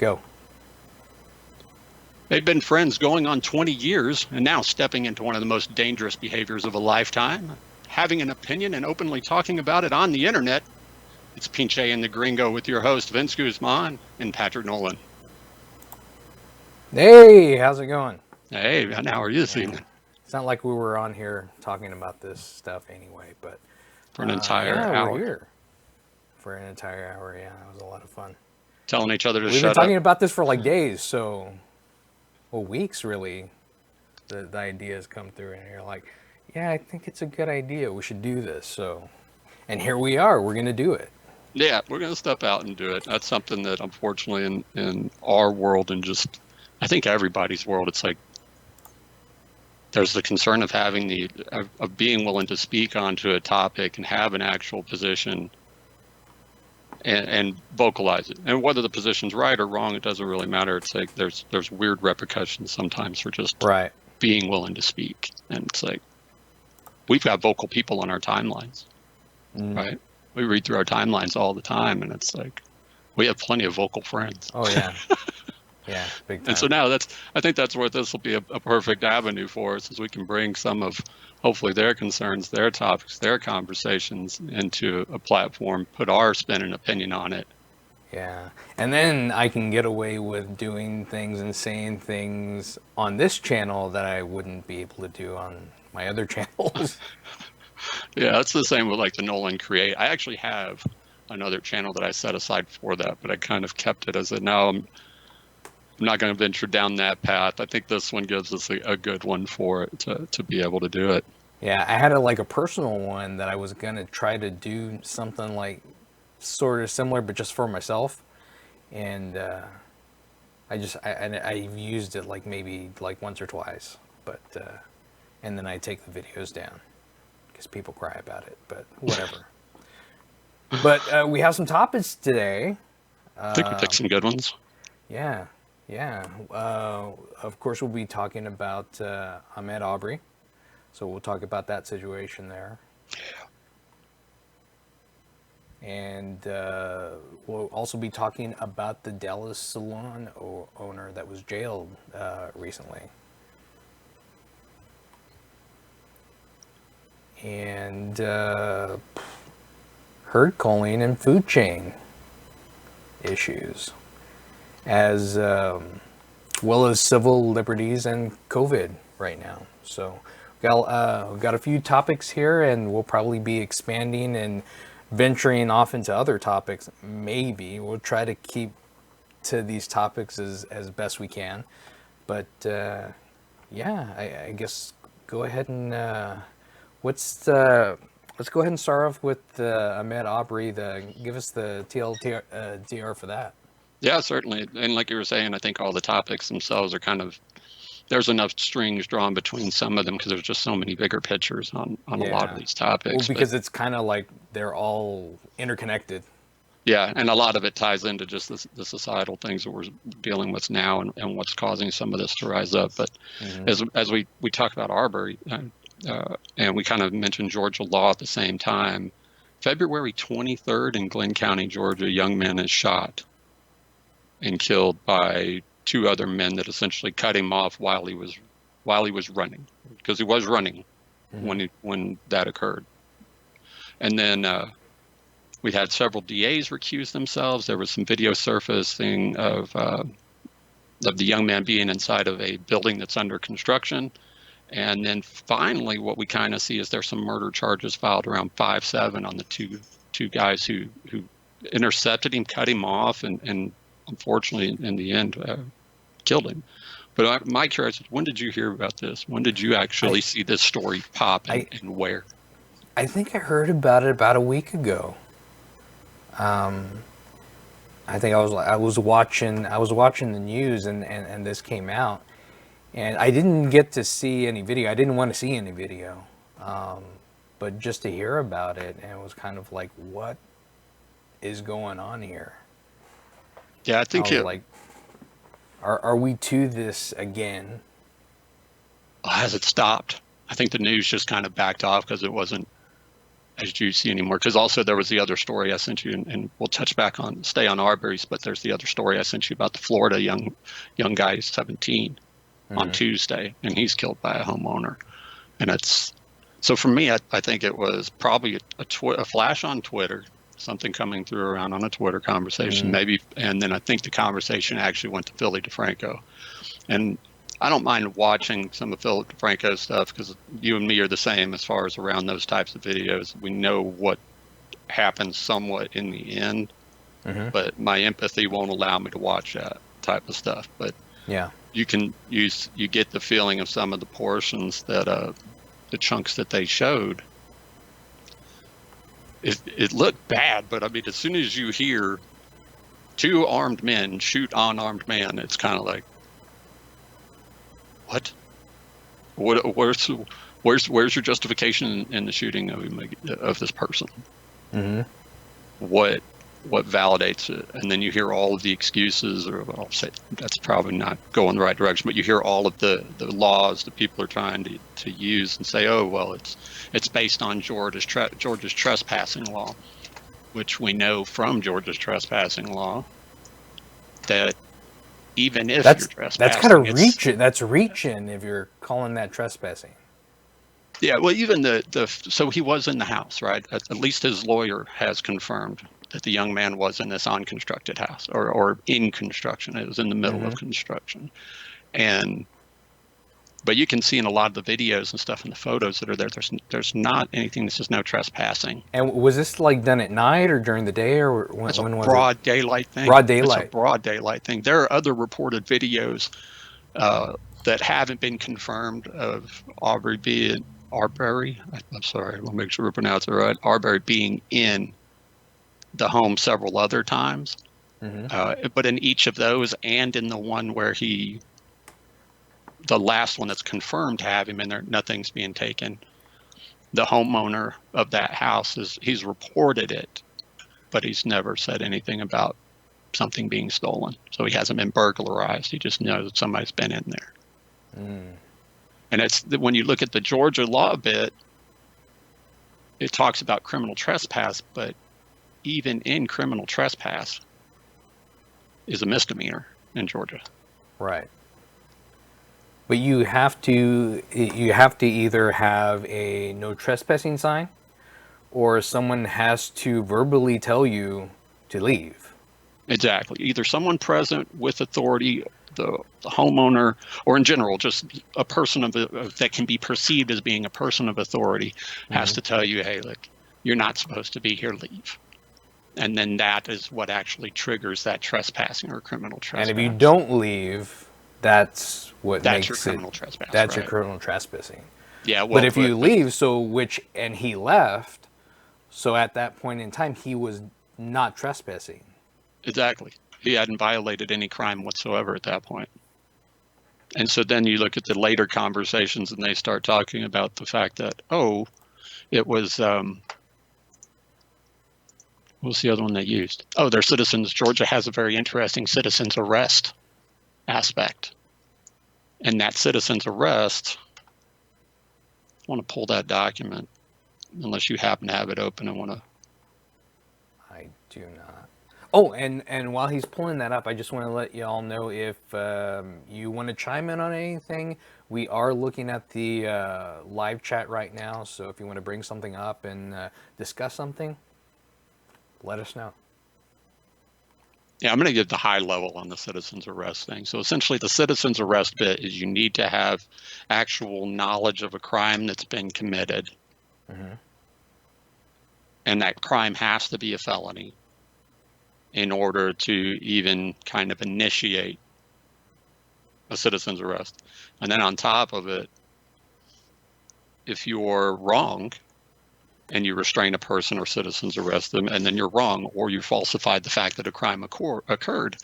Go. They've been friends going on 20 years and now stepping into one of the most dangerous behaviors of a lifetime, having an opinion and openly talking about it on the internet. It's Pinche and The Gringo with your host, Vince Guzman and Patrick Nolan. Hey, how's it going? Hey, man, how are you this evening? It's not like we were on here talking about this stuff anyway, but For an entire yeah, hour. we're here for an entire hour. Yeah, it was a lot of fun. Telling each other to We've been shut talking up. about this for like days, well, weeks really. The ideas come through, and you're like, yeah, I think it's a good idea. We should do this. And here we are. We're gonna do it. Yeah, we're going to step out and do it. That's something that unfortunately in our world and just, I think everybody's world, it's like there's the concern of having of being willing to speak onto a topic and have an actual position and vocalize it. And whether the position's right or wrong, it doesn't really matter. It's like there's weird repercussions sometimes for just Right. being willing to speak. And it's like we've got vocal people on our timelines, right? We read through our timelines all the time, and it's like we have plenty of vocal friends. Oh yeah, yeah, big time. And so now I think that's where this will be a perfect avenue for us, as we can bring some of hopefully their concerns, their topics, their conversations into a platform, put our spin and opinion on it. Yeah, and then I can get away with doing things and saying things on this channel that I wouldn't be able to do on my other channels. Yeah, that's the same with like the Nolan Create. I actually have another channel that I set aside for that, but I kind of kept it as a no. I'm not going to venture down that path. I think this one gives us a good one for it to be able to do it. Yeah, I had a personal one that I was gonna try to do something like sort of similar, but just for myself, and I've used it like maybe like once or twice, but and then I take the videos down because people cry about it, but whatever. But we have some topics today. I think we picked some good ones. Yeah. Of course, we'll be talking about Ahmaud Arbery. So we'll talk about that situation there. Yeah. And we'll also be talking about the Dallas salon owner that was jailed recently. And herd culling and food chain issues, as well as civil liberties and COVID right now. So we've got a few topics here, and we'll probably be expanding and venturing off into other topics. Maybe we'll try to keep to these topics as best we can. But yeah, I guess go ahead and let's go ahead and start off with Ahmaud Arbery. Give us the TLDR for that. Yeah, certainly. And like you were saying, I think all the topics themselves are kind of, there's enough strings drawn between some of them because there's just so many bigger pictures on a lot of these topics. Well, because it's kind of like they're all interconnected. Yeah, and a lot of it ties into just the societal things that we're dealing with now and what's causing some of this to rise up. But as we talk about Arbery, and we kind of mentioned Georgia law at the same time, February 23rd in Glenn County, Georgia, a young man is shot and killed by two other men that essentially cut him off while he was running, because he was running when that occurred. And then we had several DAs recuse themselves. There was some video surfacing of the young man being inside of a building that's under construction. And then finally, what we kind of see is there's some murder charges filed around 5/7 on the two guys who intercepted him, cut him off, and unfortunately, in the end, killed him. But my curiosity, when did you hear about this? When did you actually see this story pop, and where? I think I heard about it about a week ago. I think I was watching the news and this came out, and I didn't get to see any video. I didn't want to see any video, but just to hear about it, and it was kind of like, what is going on here? Yeah, I think are we to this again? Has it stopped? I think the news just kind of backed off because it wasn't as juicy anymore. Because also there was the other story I sent you, and we'll stay on Arbery's, but there's the other story I sent you about the Florida young guy, 17, on Tuesday, and he's killed by a homeowner. And so for me, I think it was probably a flash on Twitter, something coming through around on a Twitter conversation, maybe, and then I think the conversation actually went to Philly DeFranco. And I don't mind watching some of Philip DeFranco's stuff because you and me are the same as far as around those types of videos. We know what happens somewhat in the end, but my empathy won't allow me to watch that type of stuff. But yeah, you get the feeling of some of the portions that the chunks that they showed. It looked bad, but I mean, as soon as you hear two armed men shoot unarmed man, it's kind of like, what? Where's your justification in the shooting of this person? What validates it? And then you hear all of the excuses, or I'll say that's probably not going the right direction, but you hear all of the laws that people are trying to use and say, oh well, it's based on Georgia's trespassing law, which we know from Georgia's trespassing law that even if you're trespassing, that's kind of reaching. That's reaching if you're calling that trespassing. Yeah, well, even so he was in the house, right? At least his lawyer has confirmed that the young man was in this unconstructed house or in construction. It was in the middle of construction. But you can see in a lot of the videos and stuff and the photos that are there, there's not anything that says no trespassing. And was this like done at night or during the day, or when was it? Broad daylight thing. Broad daylight. It's a broad daylight thing. There are other reported videos that haven't been confirmed of Arbery. I'm sorry, I want to make sure we pronounce it right. Arbery being in the home several other times. But in each of those, and in the one where the last one that's confirmed to have him in there, nothing's being taken. The homeowner of that house he's reported it, but he's never said anything about something being stolen. So he hasn't been burglarized. He just knows that somebody's been in there. And it's when you look at the Georgia law bit, it talks about criminal trespass, but even in criminal trespass is a misdemeanor in Georgia. Right. But you have to either have a no trespassing sign, or someone has to verbally tell you to leave. Exactly. Either someone present with authority, the homeowner, or in general, just a person that can be perceived as being a person of authority has to tell you, hey, look, you're not supposed to be here, leave. And then that is what actually triggers that trespassing or criminal trespass. And if you don't leave, that's your criminal trespass. That's right? your criminal trespassing. Yeah. Well, but if you leave, and he left, so at that point in time, he was not trespassing. Exactly. He hadn't violated any crime whatsoever at that point. And so then you look at the later conversations and they start talking about the fact that, it was, what was the other one they used? Oh, their citizens. Georgia has a very interesting citizens arrest aspect. And that citizens arrest, I want to pull that document, unless you happen to have it open and want to. I do not. Oh, and while he's pulling that up, I just want to let you all know if you want to chime in on anything, we are looking at the live chat right now. So if you want to bring something up and discuss something, let us know. Yeah, I'm going to give the high level on the citizens arrest thing. So essentially the citizens arrest bit is you need to have actual knowledge of a crime that's been committed. And that crime has to be a felony in order to even kind of initiate a citizen's arrest. And then on top of it, if you're wrong and you restrain a person or citizens arrest them, and then you're wrong, or you falsified the fact that a crime occurred,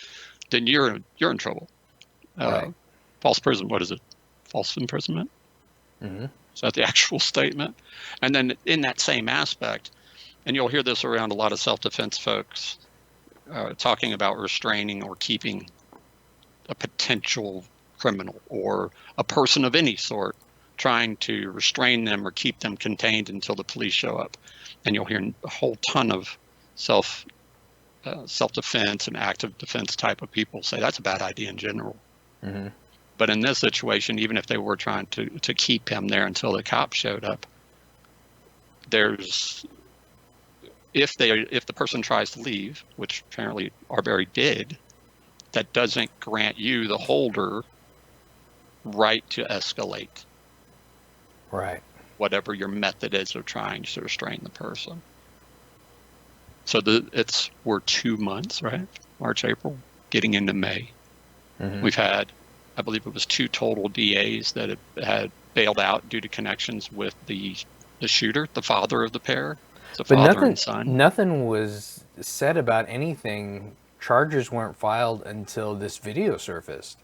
then you're in trouble. Right. False imprisonment. What is it? False imprisonment. Is that the actual statement? And then in that same aspect, and you'll hear this around a lot of self-defense folks talking about restraining or keeping a potential criminal or a person of any sort trying to restrain them or keep them contained until the police show up. And you'll hear a whole ton of self-defense and active defense type of people say that's a bad idea in general. Mm-hmm. But in this situation, even if they were trying to keep him there until the cops showed up, if the person tries to leave, which apparently Arbery did, that doesn't grant you, the holder, right to escalate. Right. Whatever your method is of trying to restrain the person. So we're 2 months, right? March, April, getting into May. Mm-hmm. We've had, I believe it was 2 total DAs that had bailed out due to connections with the shooter, the father of the pair, father and son. Nothing was said about anything. Charges weren't filed until this video surfaced.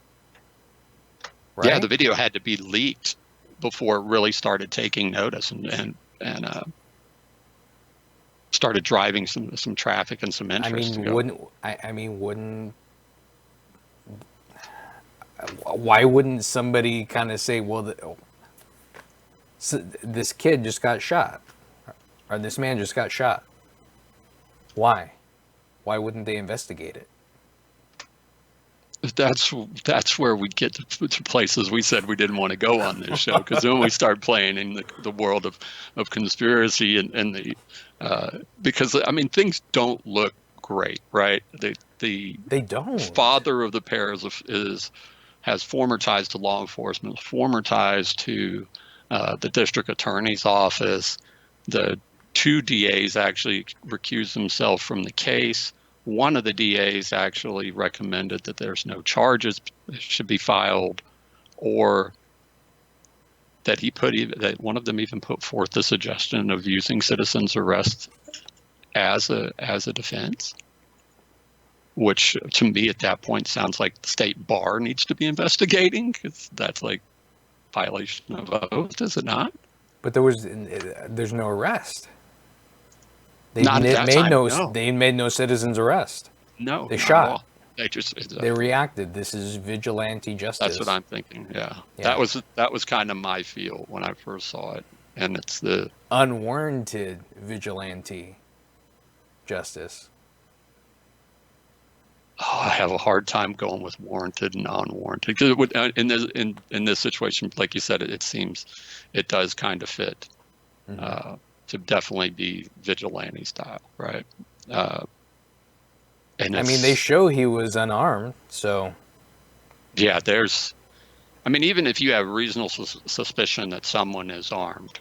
Right? Yeah, the video had to be leaked before it really started taking notice and started driving some traffic and some interest. Why wouldn't somebody kind of say, well, this kid just got shot, or this man just got shot? Why wouldn't they investigate it? That's where we get to places we said we didn't want to go on this show, because then we start playing in the world of conspiracy and the because things don't look great, right? They don't. Father of the pair has former ties to law enforcement, former ties to the district attorney's office. The 2 DAs actually recused themselves from the case. One of the DAs actually recommended that there's no charges should be filed, or that that one of them even put forth the suggestion of using citizen's arrest as a defense, which to me at that point sounds like the state bar needs to be investigating, because that's like violation of oath, is it not? But there's no arrest. They made no citizen's arrest. No, they shot. They reacted. This is vigilante justice. That's what I'm thinking. Yeah. That was kind of my feel when I first saw it, and it's the unwarranted vigilante justice. Oh, I have a hard time going with warranted and unwarranted, because in this situation, like you said, it seems it does kind of fit. Mm-hmm. To definitely be vigilante style, right? And they show he was unarmed, so yeah. Even if you have reasonable suspicion that someone is armed,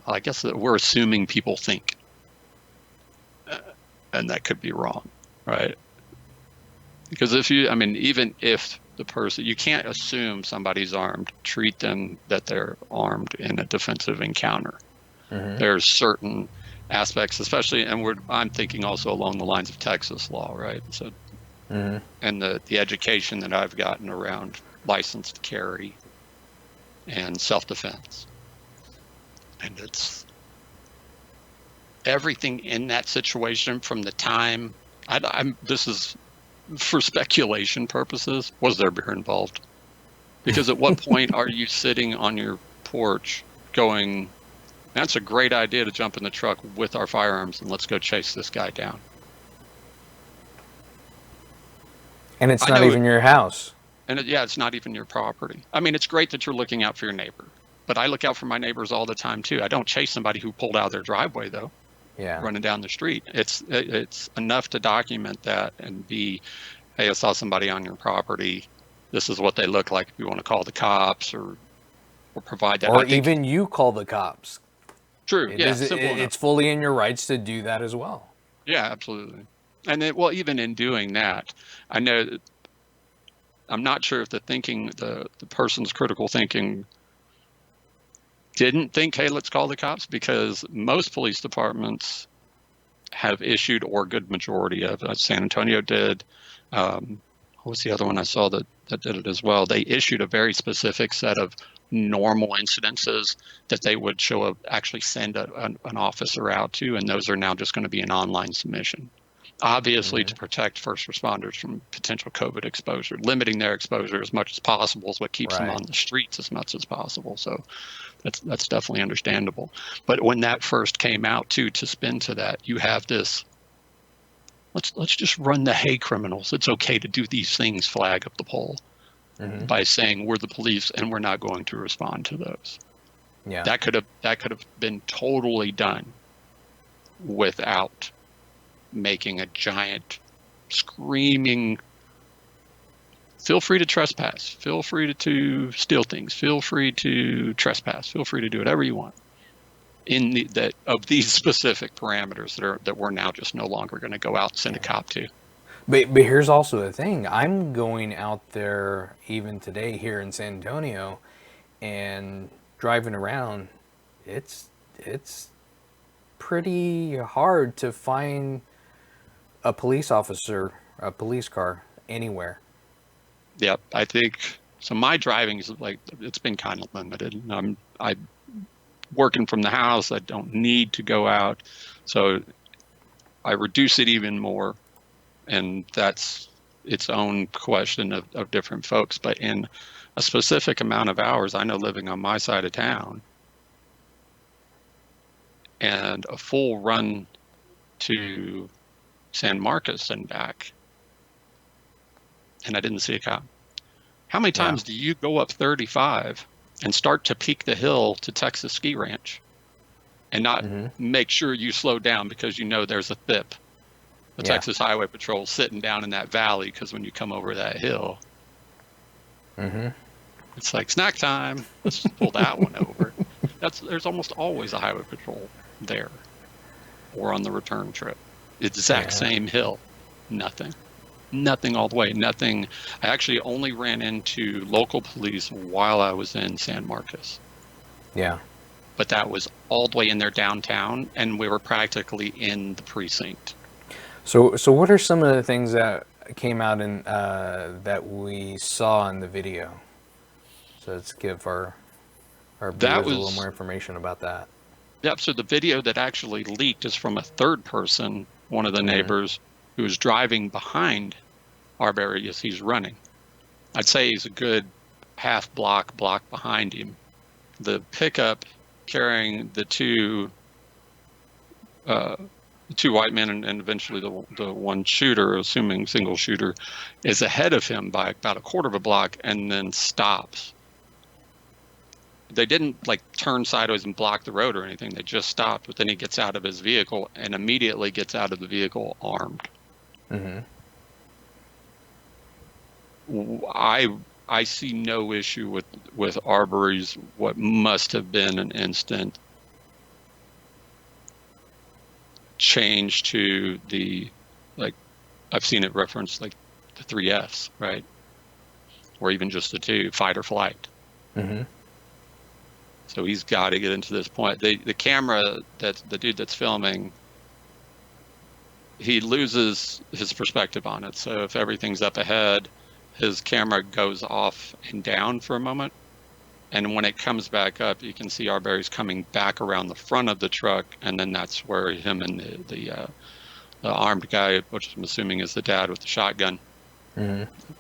I guess that we're assuming people think, and that could be wrong, right? Because even if the person, you can't assume somebody's armed, treat them that they're armed in a defensive encounter. Mm-hmm. There's certain aspects, especially, and I'm thinking also along the lines of Texas law, right? So, mm-hmm. And the education that I've gotten around licensed carry and self-defense, and it's everything in that situation from the time this is for speculation purposes, was there beer involved? Because at what point are you sitting on your porch going, that's a great idea to jump in the truck with our firearms and let's go chase this guy down? And it's not even your house. And it's not even your property. It's great that you're looking out for your neighbor, but I look out for my neighbors all the time too. I don't chase somebody who pulled out of their driveway though. Yeah. Running down the street. It's enough to document that and be, hey, I saw somebody on your property. This is what they look like. If you want to call the cops or provide that. Or even you call the cops. True. It's fully in your rights to do that as well. Yeah, absolutely. And even in doing that, I know that I'm not sure if the person's critical thinking didn't think, hey, let's call the cops, because most police departments have issued, or a good majority of San Antonio did. What was the other one I saw that did it as well? They issued a very specific set of normal incidences that they would actually send an officer out to, and those are now just going to be an online submission. obviously to protect first responders from potential COVID exposure. Limiting their exposure as much as possible is what keeps them on the streets as much as possible. So that's definitely understandable. But when that first came out too, to spin to that, you have this, let's just run the hey criminals, it's okay to do these things flag up the poll by saying we're the police and we're not going to respond to those. Yeah. That could have been totally done without making a giant screaming, feel free to trespass, feel free to steal things, feel free to trespass, feel free to do whatever you want of these specific parameters that we're now just no longer going to go out and send a cop to. But here's also the thing. I'm going out there even today here in San Antonio and driving around. It's pretty hard to find a police officer, a police car anywhere. Yep, I think so. My driving is it's been kind of limited. I'm working from the house. I don't need to go out, so I reduce it even more, and that's its own question of different folks. But in a specific amount of hours, I know living on my side of town, and a full run to San Marcos and back, and I didn't see a cop. How many times do you go up 35 and start to peak the hill to Texas Ski Ranch and not make sure you slow down because you know there's a THIP, the Texas Highway Patrol, sitting down in that valley, because when you come over that hill, it's like snack time. Let's just pull that one over. There's almost always a Highway Patrol there or on the return trip. Exact same hill. Nothing all the way. Nothing. I actually only ran into local police while I was in San Marcos. Yeah. But that was all the way in there downtown, and we were practically in the precinct. So what are some of the things that came out in that we saw in the video? So let's give our viewers a little more information about that. Yep. So the video that actually leaked is from a third person, one of the neighbors, who was driving behind Arbery as he's running. I'd say he's a good half block behind him. The pickup carrying the two white men and eventually the one shooter, assuming single shooter, is ahead of him by about a quarter of a block and then stops. They didn't turn sideways and block the road or anything. They just stopped, but then he gets out of his vehicle and immediately gets out of the vehicle armed. I see no issue with Arbery's what must have been an instant change to the, I've seen it referenced the 3 Fs, right? Or even just the 2, fight or flight. So he's got to get into this point. The camera, that's the dude that's filming, he loses his perspective on it. So if everything's up ahead, his camera goes off and down for a moment. And when it comes back up, you can see Arbery's coming back around the front of the truck. And then that's where him and the armed guy, which I'm assuming is the dad with the shotgun,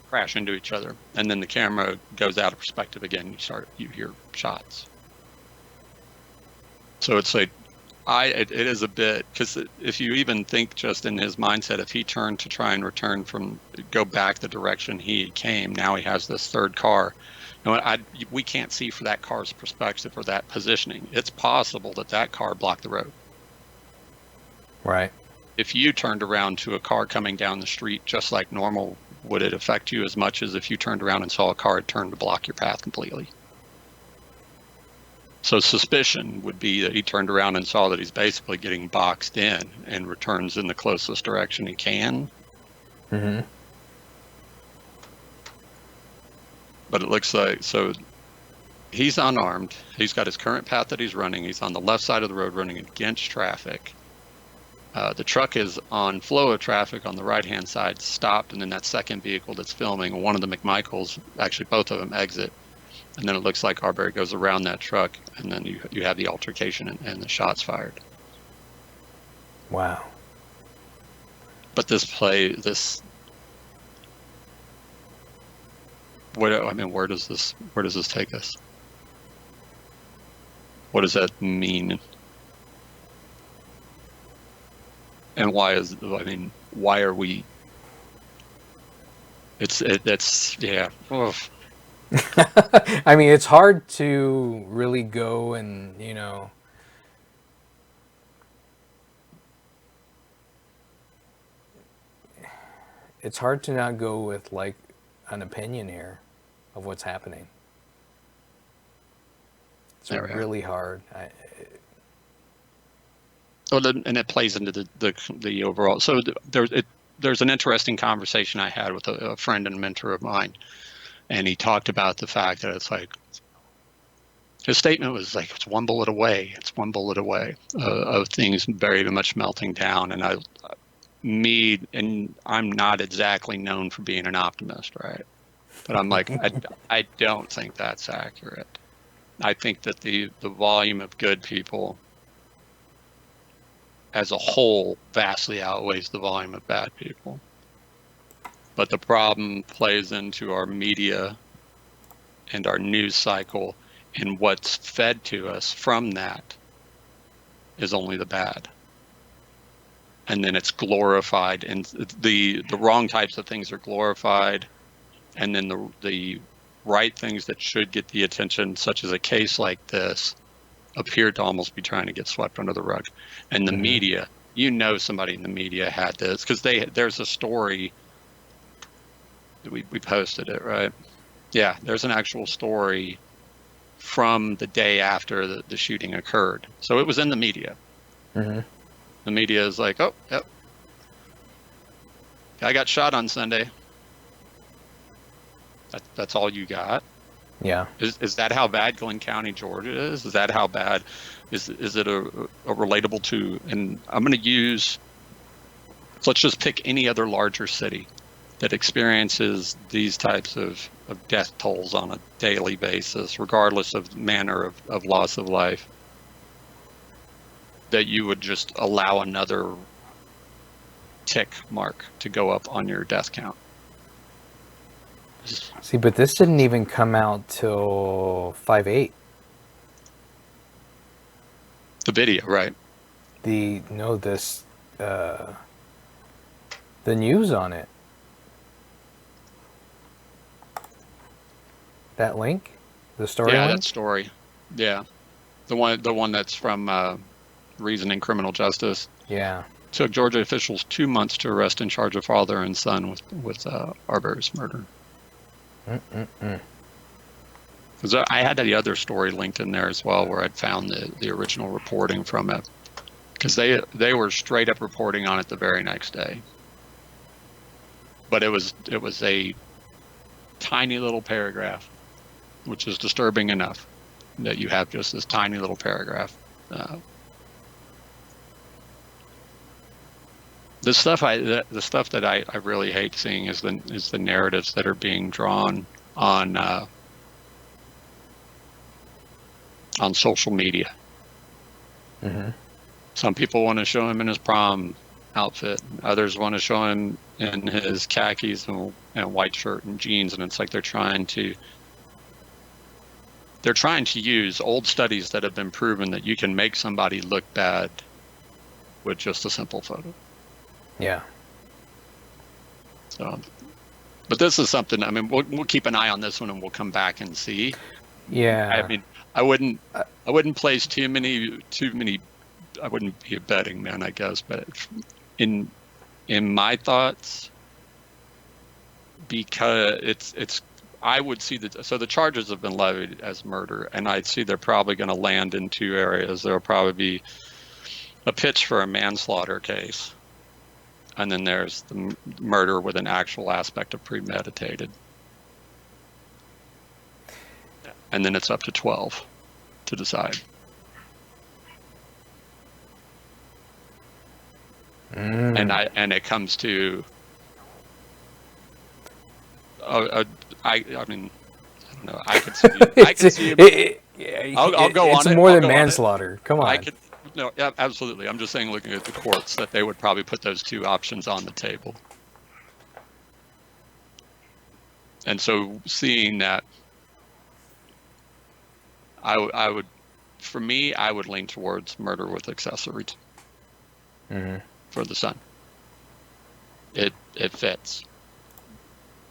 crash into each other. And then the camera goes out of perspective again. You hear shots. So it's it is a bit, because if you even think just in his mindset, if he turned to try and go back the direction he came, now he has this third car. We can't see for that car's perspective or that positioning. It's possible that car blocked the road. Right. If you turned around to a car coming down the street just like normal, would it affect you as much as if you turned around and saw a car turn to block your path completely? So suspicion would be that he turned around and saw that he's basically getting boxed in and returns in the closest direction he can. But it looks so he's unarmed. He's got his current path that he's running. He's on the left side of the road running against traffic. The truck is on flow of traffic on the right-hand side, stopped, and then that second vehicle that's filming, one of the McMichaels, actually both of them exit. And then it looks like Arbery goes around that truck, and then you have the altercation and the shots fired. Wow. But this, where does this take us? What does that mean? And why are we? Yeah. Oof. I mean, it's hard to really go and, it's hard to not go with like an opinion here of what's happening. It's really hard. And it plays into the overall. So there's an interesting conversation I had with a friend and mentor of mine, and he talked about the fact that it's like, his statement was like, it's one bullet away. It's one bullet away of things very much melting down. And I'm not exactly known for being an optimist, right? But I'm like, I don't think that's accurate. I think that the volume of good people as a whole vastly outweighs the volume of bad people. But the problem plays into our media and our news cycle, and what's fed to us from that is only the bad. And then it's glorified, and the wrong types of things are glorified, and then the right things that should get the attention, such as a case like this, appear to almost be trying to get swept under the rug. And the media, somebody in the media had this, because there's a story, we posted it, right? Yeah, there's an actual story from the day after the shooting occurred. So it was in the media. Mm-hmm. The media is like, oh, yep, I got shot on Sunday. That's all you got? Yeah. Is that how bad Glenn County, Georgia is? Is that how bad? Is it a relatable to? And I'm going to use. So let's just pick any other larger city that experiences these types of death tolls on a daily basis, regardless of manner of loss of life. That you would just allow another tick mark to go up on your death count. See, but this didn't even come out till 5/8. The video, right? The news on it. That link, the story. Yeah, link? that story. Yeah, the one that's from Reason in Criminal Justice. Yeah. Took Georgia officials 2 months to arrest and charge a father and son with Arbery's murder. Because I had the other story linked in there as well, where I'd found the original reporting from it, because they were straight up reporting on it the very next day. But it was a tiny little paragraph, which is disturbing enough that you have just this tiny little paragraph. The stuff that I really hate seeing is the narratives that are being drawn on social media. Mm-hmm. Some people want to show him in his prom outfit. Others want to show him in his khakis and white shirt and jeans, and it's like they're trying to use old studies that have been proven that you can make somebody look bad with just a simple photo. Yeah. So, but this is something. I mean, we'll keep an eye on this one, and we'll come back and see. Yeah. I mean, I wouldn't place too many. I wouldn't be a betting man, I guess, but in my thoughts, because it's I would see so the charges have been levied as murder, and I'd see they're probably going to land in two areas. There'll probably be a pitch for a manslaughter case, and then there's the murder with an actual aspect of premeditated. And then it's up to 12 to decide. And it comes to I mean, I don't know. I could see. I'll go on it. It's more than manslaughter. Come on. No, yeah, absolutely. I'm just saying, looking at the courts, that they would probably put those two options on the table. And so seeing that, I would, for me, I would lean towards murder with accessories for the son. It fits,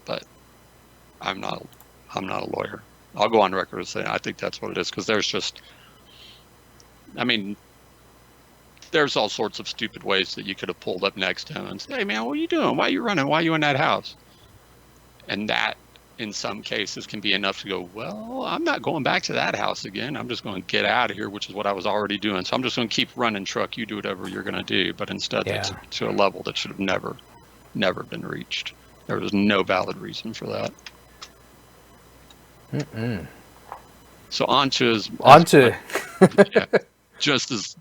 but I'm not a lawyer. I'll go on record as saying I think that's what it is, because there's just, I mean, there's all sorts of stupid ways that you could have pulled up next to him and said, "Hey man, what are you doing? Why are you running? Why are you in that house?" And that, in some cases, can be enough to go, well, I'm not going back to that house again. I'm just going to get out of here, which is what I was already doing. So I'm just going to keep running truck. You do whatever you're going to do. But instead, they took it to a level that should have never been reached. There was no valid reason for that. So just as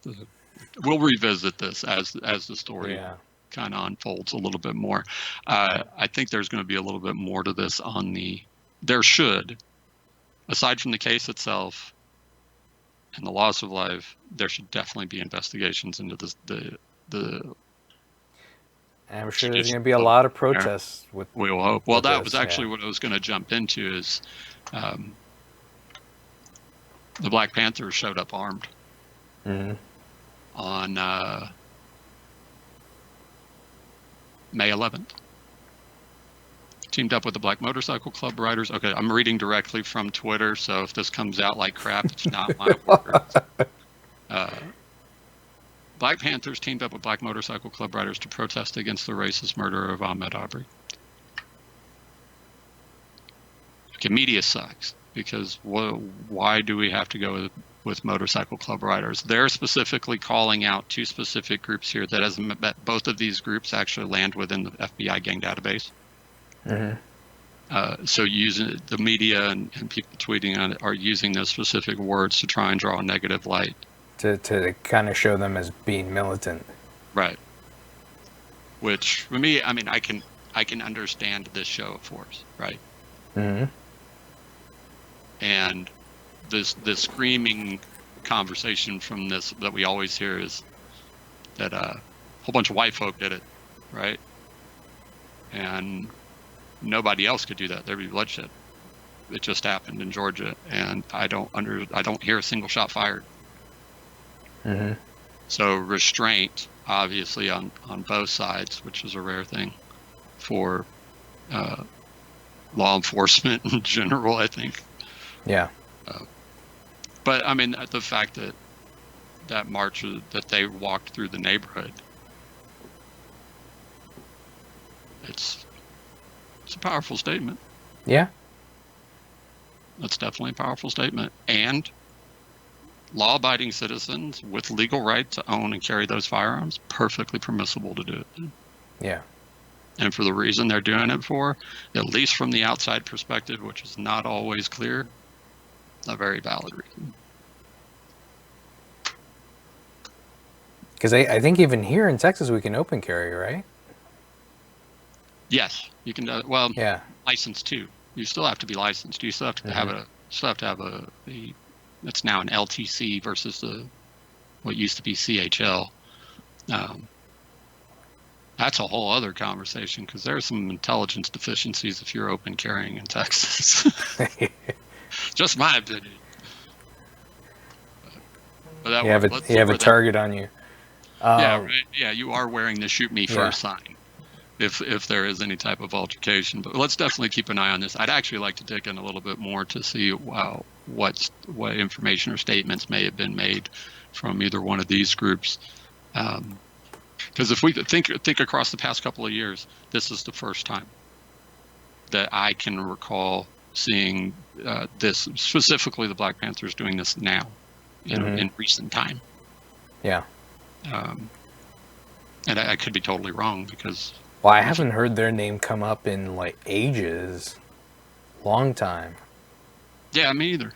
we'll revisit this as the story kind of unfolds a little bit more. I think there's going to be a little bit more to this there should, aside from the case itself and the loss of life, there should definitely be investigations into the and I'm sure there's going to be a lot of protests with. We will hope. Well, that was actually what I was going to jump into is the Black Panthers showed up armed on May 11th. Teamed up with the Black Motorcycle Club riders. Okay, I'm reading directly from Twitter, so if this comes out like crap, it's not my words. Black Panthers teamed up with Black Motorcycle Club riders to protest against the racist murder of Ahmaud Arbery. Okay, media sucks, because why do we have to go with motorcycle club riders? They're specifically calling out two specific groups here that both of these groups actually land within the FBI gang database. So using the media and people tweeting on it are using those specific words to try and draw a negative light. To kind of show them as being militant. Right. Which, for me, I mean, I can understand this show of force, right? And the screaming conversation from this that we always hear is that a whole bunch of white folk did it, right? And nobody else could do that. There'd be bloodshed. It just happened in Georgia, and I don't hear a single shot fired. So restraint, obviously, on both sides, which is a rare thing for law enforcement in general, I think. Yeah. But I mean, the fact that march, that they walked through the neighborhood, it's a powerful statement. Yeah. That's definitely a powerful statement. And law-abiding citizens with legal right to own and carry those firearms, perfectly permissible to do it. Yeah. And for the reason they're doing it for, at least from the outside perspective, which is not always clear, a very valid reason. Because I think even here in Texas we can open carry, right? Yes, you can. Well, yeah, licensed too. You still have to be licensed. You still have to have it's now an LTC versus what used to be CHL. That's a whole other conversation, because there's some intelligence deficiencies if you're open carrying in Texas. Just my opinion. But you have a target on you. Yeah, right. Yeah, you are wearing the "shoot me first" sign if there is any type of altercation. But let's definitely keep an eye on this. I'd actually like to dig in a little bit more to see what information or statements may have been made from either one of these groups. Because if we think across the past couple of years, this is the first time that I can recall seeing this, specifically the Black Panthers doing this now, in recent time. Yeah. And I could be totally wrong, because... Well, I haven't heard their name come up in, like, ages. Long time. Yeah, me either.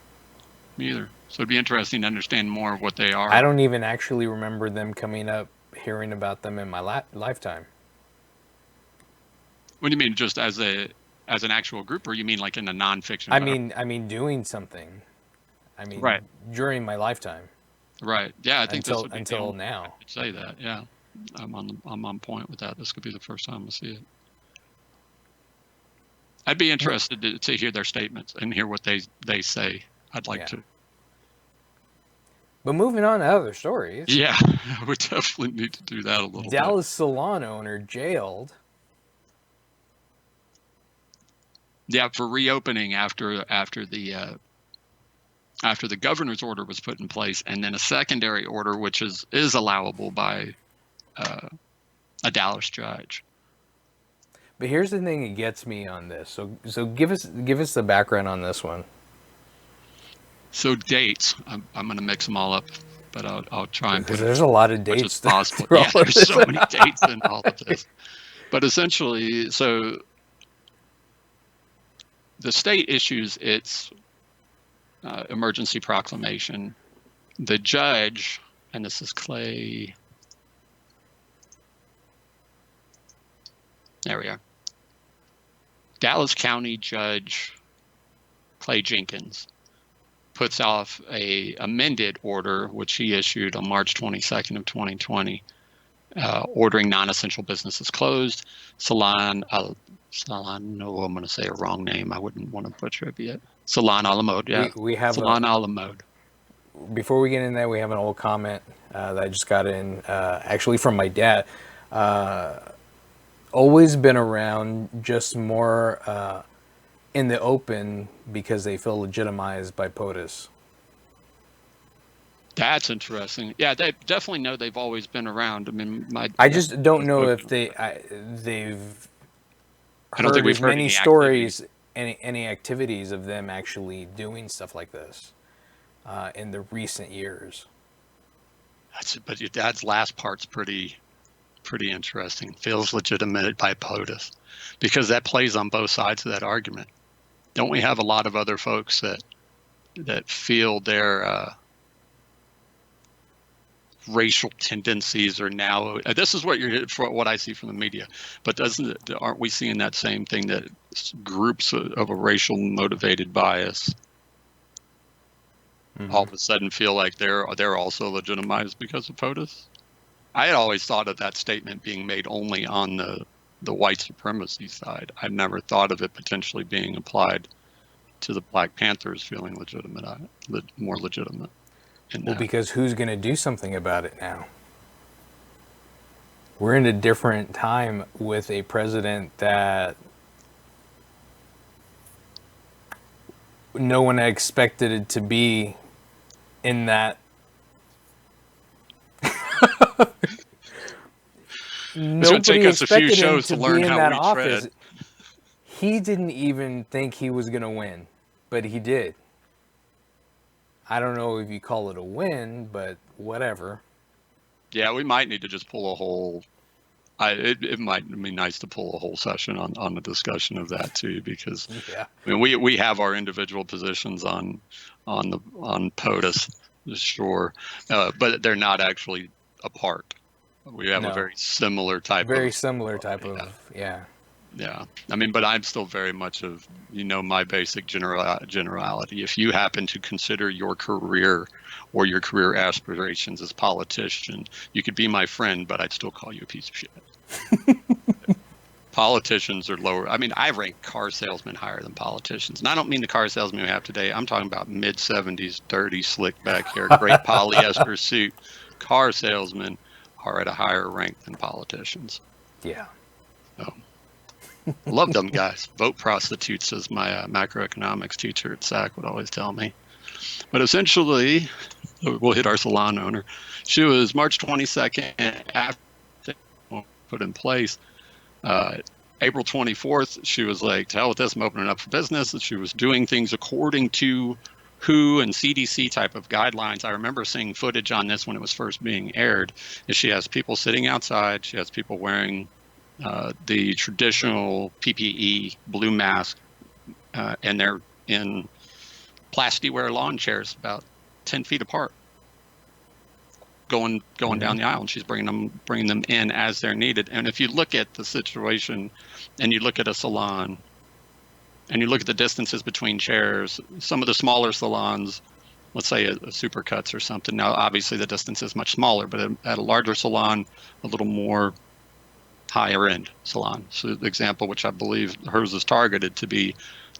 So it'd be interesting to understand more of what they are. I don't even actually remember them coming up, hearing about them in my lifetime. What do you mean, just as an actual group, or you mean like in a nonfiction? I mean doing something. Right. During my lifetime. Right. Yeah, I think this would be the until only now. I could say that. Yeah, I'm on point with that. This could be the first time I see it. I'd be interested to hear their statements and hear what they say. I'd like to. But moving on to other stories. Yeah, we definitely need to do that a little bit. Dallas salon owner jailed. Yeah, for reopening after the governor's order was put in place, and then a secondary order, which is allowable by a Dallas judge. But here's the thing that gets me on this. So give us the background on this one. So dates, I'm going to mix them all up, but I'll try and put there's a lot of dates. as possible. Yeah, there's so many dates in all of this. But essentially, so the state issues its emergency proclamation. The judge, and this is Clay. There we are. Dallas County Judge Clay Jenkins puts off a amended order, which he issued on March 22nd of 2020, ordering non-essential businesses closed. Salon, no, I'm going to say a wrong name. I wouldn't want to butcher it yet. Salon a la mode, yeah. We have Salon a la mode. Before we get in there, we have an old comment that I just got in, actually from my dad. Always been around, just more in the open because they feel legitimized by POTUS. That's interesting. Yeah, they definitely know they've always been around. I mean, I just don't know if they've I don't think we've heard many stories, any activities of them actually doing stuff like this in the recent years. But your dad's last part's pretty interesting. Feels legitimate by POTUS, because that plays on both sides of that argument. Don't we have a lot of other folks that feel their racial tendencies are now? This is what I see from the media. But aren't we seeing that same thing, that groups of a racial motivated bias all of a sudden feel like they're also legitimized because of POTUS? I had always thought of that statement being made only on the white supremacy side. I've never thought of it potentially being applied to the Black Panthers feeling more legitimate. Well, because who's going to do something about it now? We're in a different time with a president that no one expected it to be in that. It's going to take us a few shows to learn how we tread. He didn't even think he was going to win, but he did. I don't know if you call it a win, but whatever. Yeah, we might need to just pull a whole. It might be nice to pull a whole session on the discussion of that too, because I mean, we have our individual positions on POTUS, sure, but they're not actually apart. We have a very similar type of. Yeah. I mean, but I'm still very much of, my basic generality. If you happen to consider your career or your career aspirations as politician, you could be my friend, but I'd still call you a piece of shit. Politicians are lower. I mean, I rank car salesmen higher than politicians. And I don't mean the car salesmen we have today. I'm talking about mid-70s, dirty, slick back hair, great polyester suit. Car salesmen are at a higher rank than politicians. Yeah. So, love them guys. Vote prostitutes, as my macroeconomics teacher at SAC would always tell me. But essentially, we'll hit our salon owner. She was March 22nd after put in place. April 24th, she was like, to hell with this, I'm opening up for business. She was doing things according to WHO and CDC type of guidelines. I remember seeing footage on this when it was first being aired. She has people sitting outside. She has people wearing the traditional PPE blue mask, and they're in plasticware lawn chairs about 10 feet apart, going down the aisle, and she's bringing them in as they're needed. And if you look at the situation, and you look at a salon, and you look at the distances between chairs, some of the smaller salons let's say a Supercuts or something. Now, obviously, the distance is much smaller, but at a larger salon, a little more higher end salon. So the example, which I believe hers is targeted to be,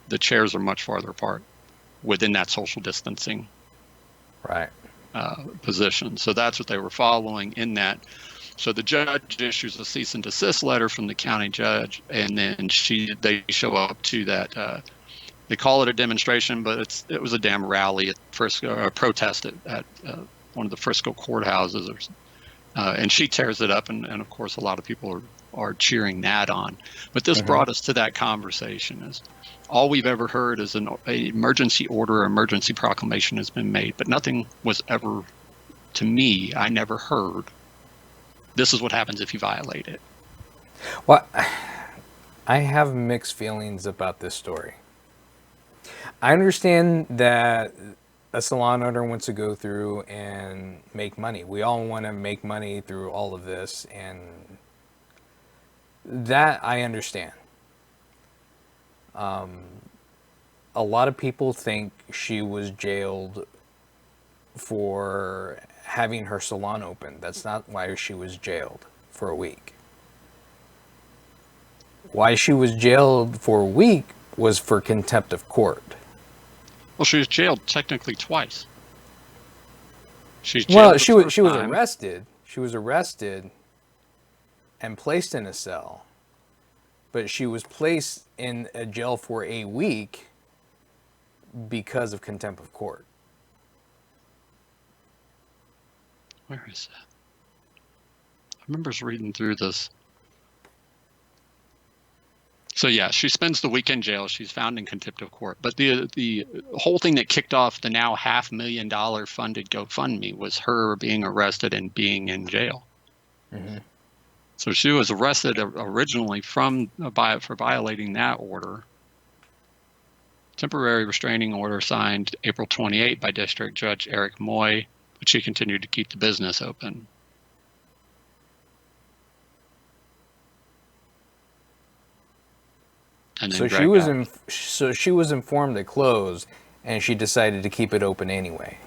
the chairs are much farther apart within that social distancing Right. position. So that's what they were following in that. So the judge issues a cease and desist letter from the county judge, and then they show up to that. They call it a demonstration, but it was a damn rally at Frisco, a protest at one of the Frisco courthouses, and she tears it up, and of course a lot of people are cheering that on. But this brought us to that conversation: is all we've ever heard is an emergency order or emergency proclamation has been made, but nothing was ever, to me, I never heard, this is what happens if you violate it. Well, I have mixed feelings about this story. I understand that a salon owner wants to go through and make money. We all want to make money through all of this, and that I understand. A lot of people think she was jailed for having her salon open. That's not why she was jailed for a week. Why she was jailed for a week was for contempt of court. Well, she was jailed technically twice. She was arrested. She was arrested and placed in a cell. But she was placed in a jail for a week because of contempt of court. Where is that? I remember reading through this. So yeah, she spends the week in jail. She's found in contempt of court. But the whole thing that kicked off the now $500,000 funded GoFundMe was her being arrested and being in jail. Mm-hmm. So she was arrested originally for violating that order. Temporary restraining order signed April 28 by District Judge Eric Moy, but she continued to keep the business open. And so she was informed to close, and she decided to keep it open anyway.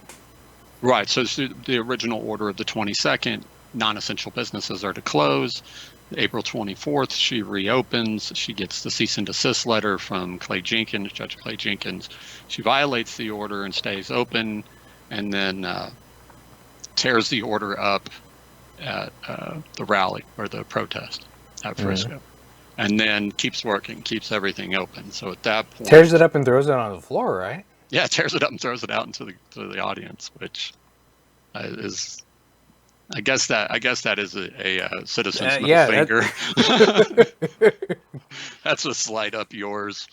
Right. So the original order of the 22nd, non-essential businesses are to close. April 24th, she reopens. She gets the cease and desist letter from Judge Clay Jenkins. She violates the order and stays open, and then tears the order up at the rally or the protest at Frisco. Mm-hmm. And then keeps working, keeps everything open. So at that point, tears it up and throws it on the floor, right? Yeah, tears it up and throws it out into the audience, which is, I guess that is a citizen's middle finger. That's a slide up yours,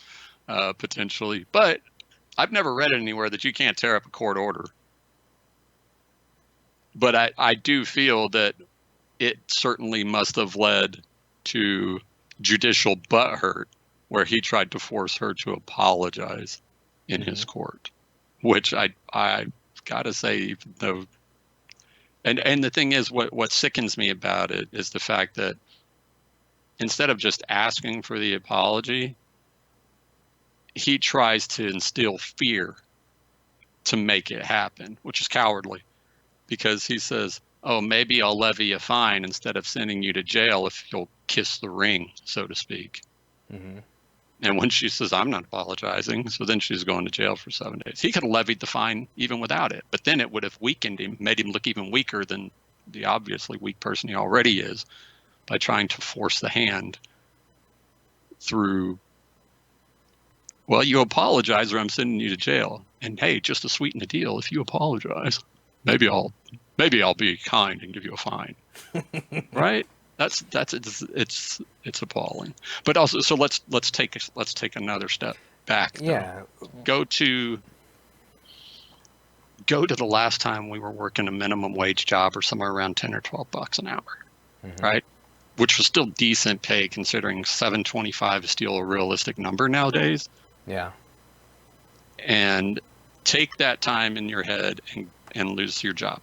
potentially. But I've never read it anywhere that you can't tear up a court order. But I do feel that it certainly must have led to judicial butthurt, where he tried to force her to apologize in his court, which I gotta say, even though, and the thing is, what sickens me about it is the fact that instead of just asking for the apology, he tries to instill fear to make it happen, which is cowardly, because he says, oh, maybe I'll levy a fine instead of sending you to jail if you'll kiss the ring, so to speak. Mm-hmm. And when she says, I'm not apologizing, so then she's going to jail for 7 days. He could have levied the fine even without it, but then it would have weakened him, made him look even weaker than the obviously weak person he already is, by trying to force the hand through, well, you apologize or I'm sending you to jail. And hey, just to sweeten the deal, if you apologize, maybe I'll be kind and give you a fine. Right? It's appalling. But also, so let's take another step back. Though. Yeah. Go to the last time we were working a minimum wage job, or somewhere around $10 or $12 an hour, right? Which was still decent pay considering $7.25 is still a realistic number nowadays. Yeah. And take that time in your head and lose your job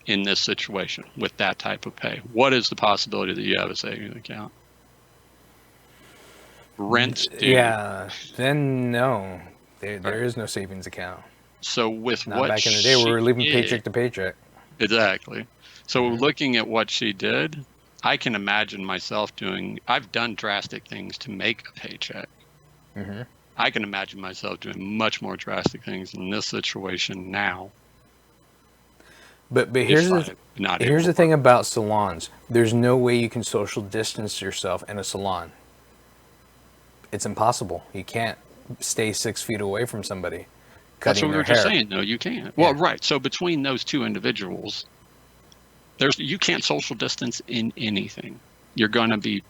in this situation with that type of pay. What is the possibility that you have a savings account? Rent due. Yeah, then no. There is no savings account. So with Not what back in the day, we she were living did, paycheck to paycheck. exactly. So Mhm. looking at what she did, I can imagine myself doing. I've done drastic things to make a paycheck. Mhm. I can imagine myself doing much more drastic things in this situation now But if I'm not able here's to the work. thing about salons. There's no way you can social distance yourself in a salon. It's impossible. You can't stay 6 feet away from somebody That's what cutting we their were just hair. saying. No, you can't. Well, Yeah. right. So between those two individuals, you can't social distance in anything. You're going to be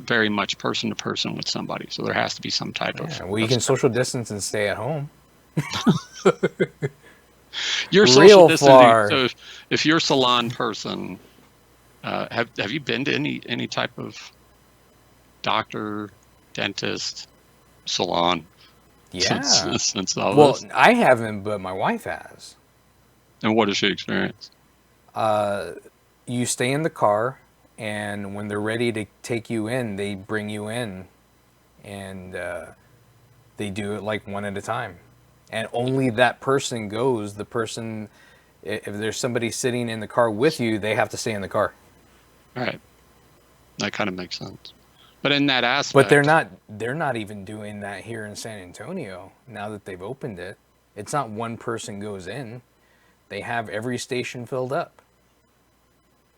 very much person to person with somebody. So there has to be some type Yeah. Well, you of can social separation. distance and stay at home. You're social Real distancing. far. So if you're a salon person, have you been to any type of doctor, dentist, salon since Yeah. since all Well, this? I haven't, but my wife has. And what has she experienced? You stay in the car, and when they're ready to take you in, they bring you in, and they do it like one at a time. And only that person goes. The person, if there's somebody sitting in the car with you, they have to stay in the car. All right, that kind of makes sense. But in that But aspect, they're not even doing that here in San Antonio now that they've opened it. It's not one person goes in. They have every station filled up.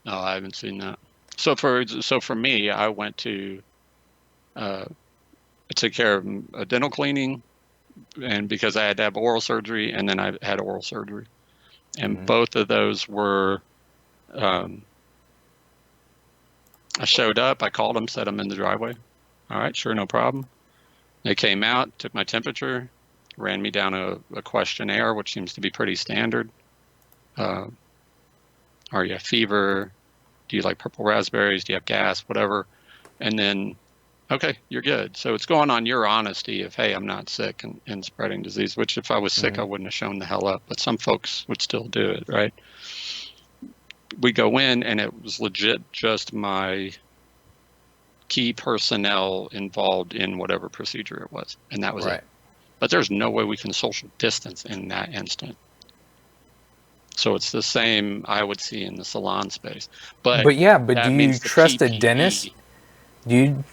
no, I haven't seen that. So for me, I went to uh, I took care of a dental cleaning, and because I had to have oral surgery, and then I had oral surgery, and Hmm. both of those were. Um, I showed up. I called them, set them in the driveway. All right, sure, no problem. They came out, took my temperature, ran me down a questionnaire, which seems to be pretty standard. Uh, are you have fever? Do you like purple raspberries? Do you have gas? Whatever. And then, okay, you're good. So it's going on your honesty of, hey, I'm not sick and spreading disease, which if I was sick, I Hmm. wouldn't have shown the hell up. But some folks would still do it, right? We go in and it was legit just my key personnel involved in whatever procedure it was. And that was it. Right. But there's no way we can social distance in that instant. So it's the same I would see in the salon space. But But yeah, but do that you means the trust a dentist? PPE. Do you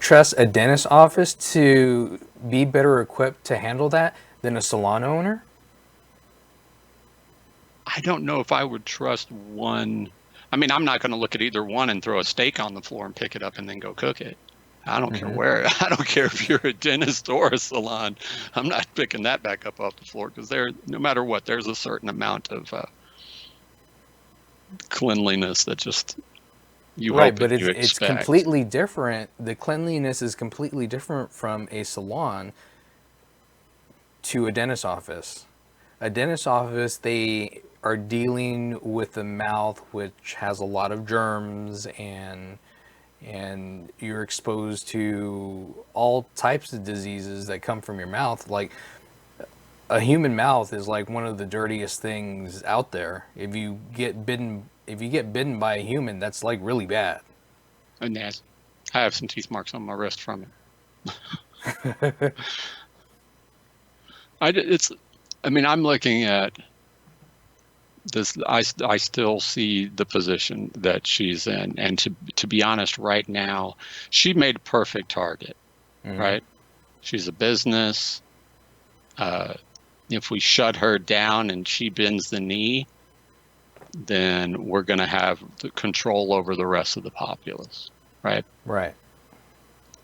trust a dentist office to be better equipped to handle that than a salon owner? I don't know if I would trust one. I mean, I'm not going to look at either one and throw a steak on the floor and pick it up and then go cook it. I don't care Hmm. where. I don't care if you're a dentist or a salon. I'm not picking that back up off the floor because no matter what, there's a certain amount of cleanliness that just you Right, hope but and you it's expect. completely different. The cleanliness is completely different from a salon to a dentist office. A dentist office, they are dealing with the mouth, which has a lot of germs, and you're exposed to all types of diseases that come from your mouth. Like a human mouth is like one of the dirtiest things out there. If you get bitten by a human, that's like really bad. And yes, I have some teeth marks on my wrist from it. It's. I mean, I'm looking at this. I still see the position that she's in, and to be honest, right now, she made a perfect target. Hmm. Right? She's a business. Uh, if we shut her down and she bends the knee, then we're going to have the control over the rest of the populace. Right? Right.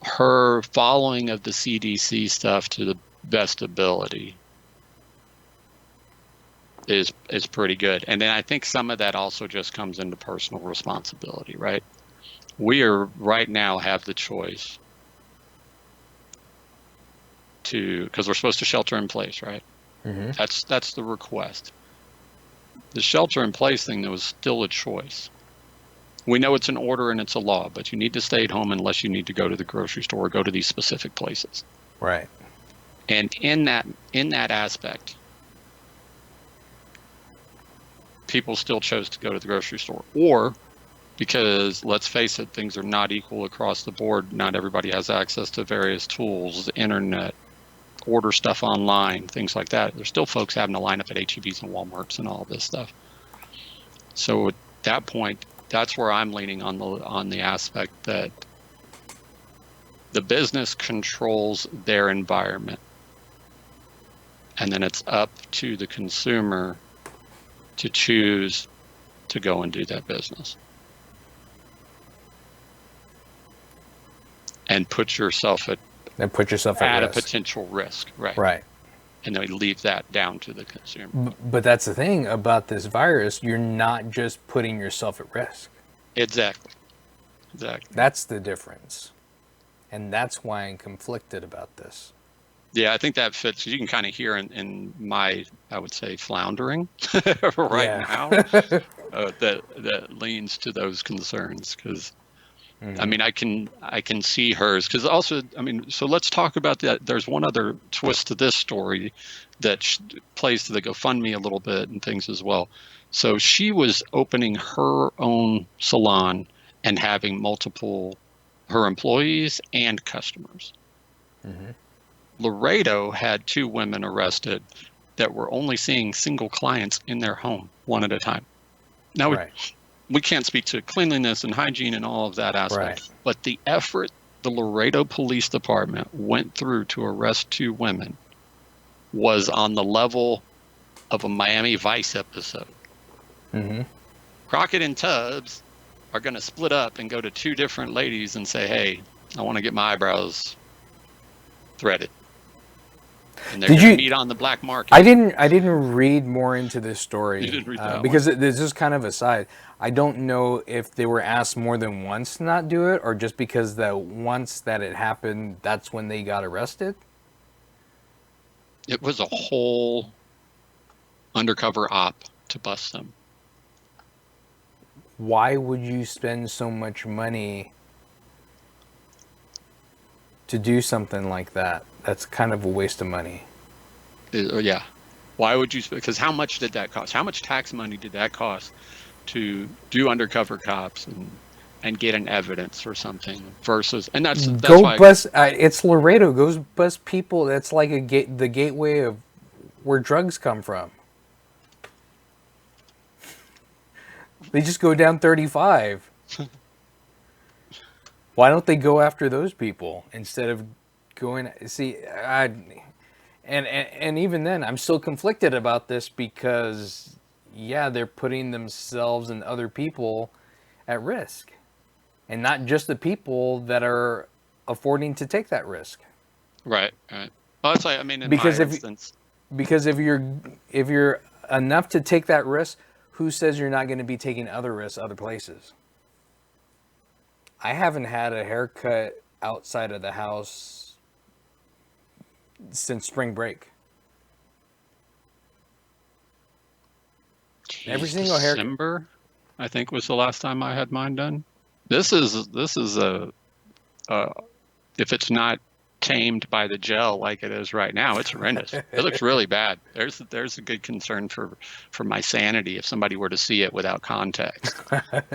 Her following of the CDC stuff to the best ability is pretty good. And then I think some of that also just comes into personal responsibility, right? We are right now have the choice to, because we're supposed to shelter in place, right? Hmm. That's the request. The shelter in place thing, there was still a choice. We know it's an order and it's a law, but you need to stay at home unless you need to go to the grocery store or go to these specific places. Right. And in that aspect, people still chose to go to the grocery store. Or because let's face it, things are not equal across the board. Not everybody has access to various tools, the internet, order stuff online, things like that. There's still folks having to line up at H-E-Bs and Walmarts and all this stuff. So at that point, that's where I'm leaning on the aspect that the business controls their environment, and then it's up to the consumer to choose to go and do that business and put yourself at a risk. potential risk, right? Right. And they leave that down to the consumer. But that's the thing about this virus. You're not just putting yourself at risk. Exactly. That's the difference. And that's why I'm conflicted about this. Yeah, I think that fits. You can kind of hear in my, I would say, floundering now that leans to those concerns, because I mean, I can see hers, because also, I mean, so let's talk about that. There's one other twist to this story that plays to the GoFundMe a little bit and things as well. So she was opening her own salon and having multiple, her employees and customers. Laredo had 2 women arrested that were only seeing single clients in their home, one at a time. Now, we can't speak to cleanliness and hygiene and all of that aspect, but the effort the Laredo Police Department went through to arrest 2 women was on the level of a Miami Vice episode. Crockett and Tubbs are going to split up and go to 2 different ladies and say, hey, I want to get my eyebrows threaded. And they're going to meet on the black market. I didn't read more into this story. You didn't read that because this is kind of aside. I don't know if they were asked more than once to not do it, or just because that once that it happened, that's when they got arrested. It was a whole undercover op to bust them. Why would you spend so much money to do something like that? That's kind of a waste of money. Yeah. Why would you? Because how much did that cost? How much tax money did that cost to do undercover cops and get an evidence or something versus? And that's why bust. It's Laredo. Go bust people. That's like the gateway of where drugs come from. They just go down 35. Why don't they go after those people instead of going? See, and even then, I'm still conflicted about this because, yeah, they're putting themselves and other people at risk, and not just the people that are affording to take that risk. Right. Well, that's like, I mean, because if you're enough to take that risk, who says you're not going to be taking other risks other places? I haven't had a haircut outside of the house since spring break. Every single haircut. December, I think, was the last time I had mine done. This is a if it's not tamed by the gel like it is right now, it's horrendous. It looks really bad. There's a good concern for my sanity if somebody were to see it without context.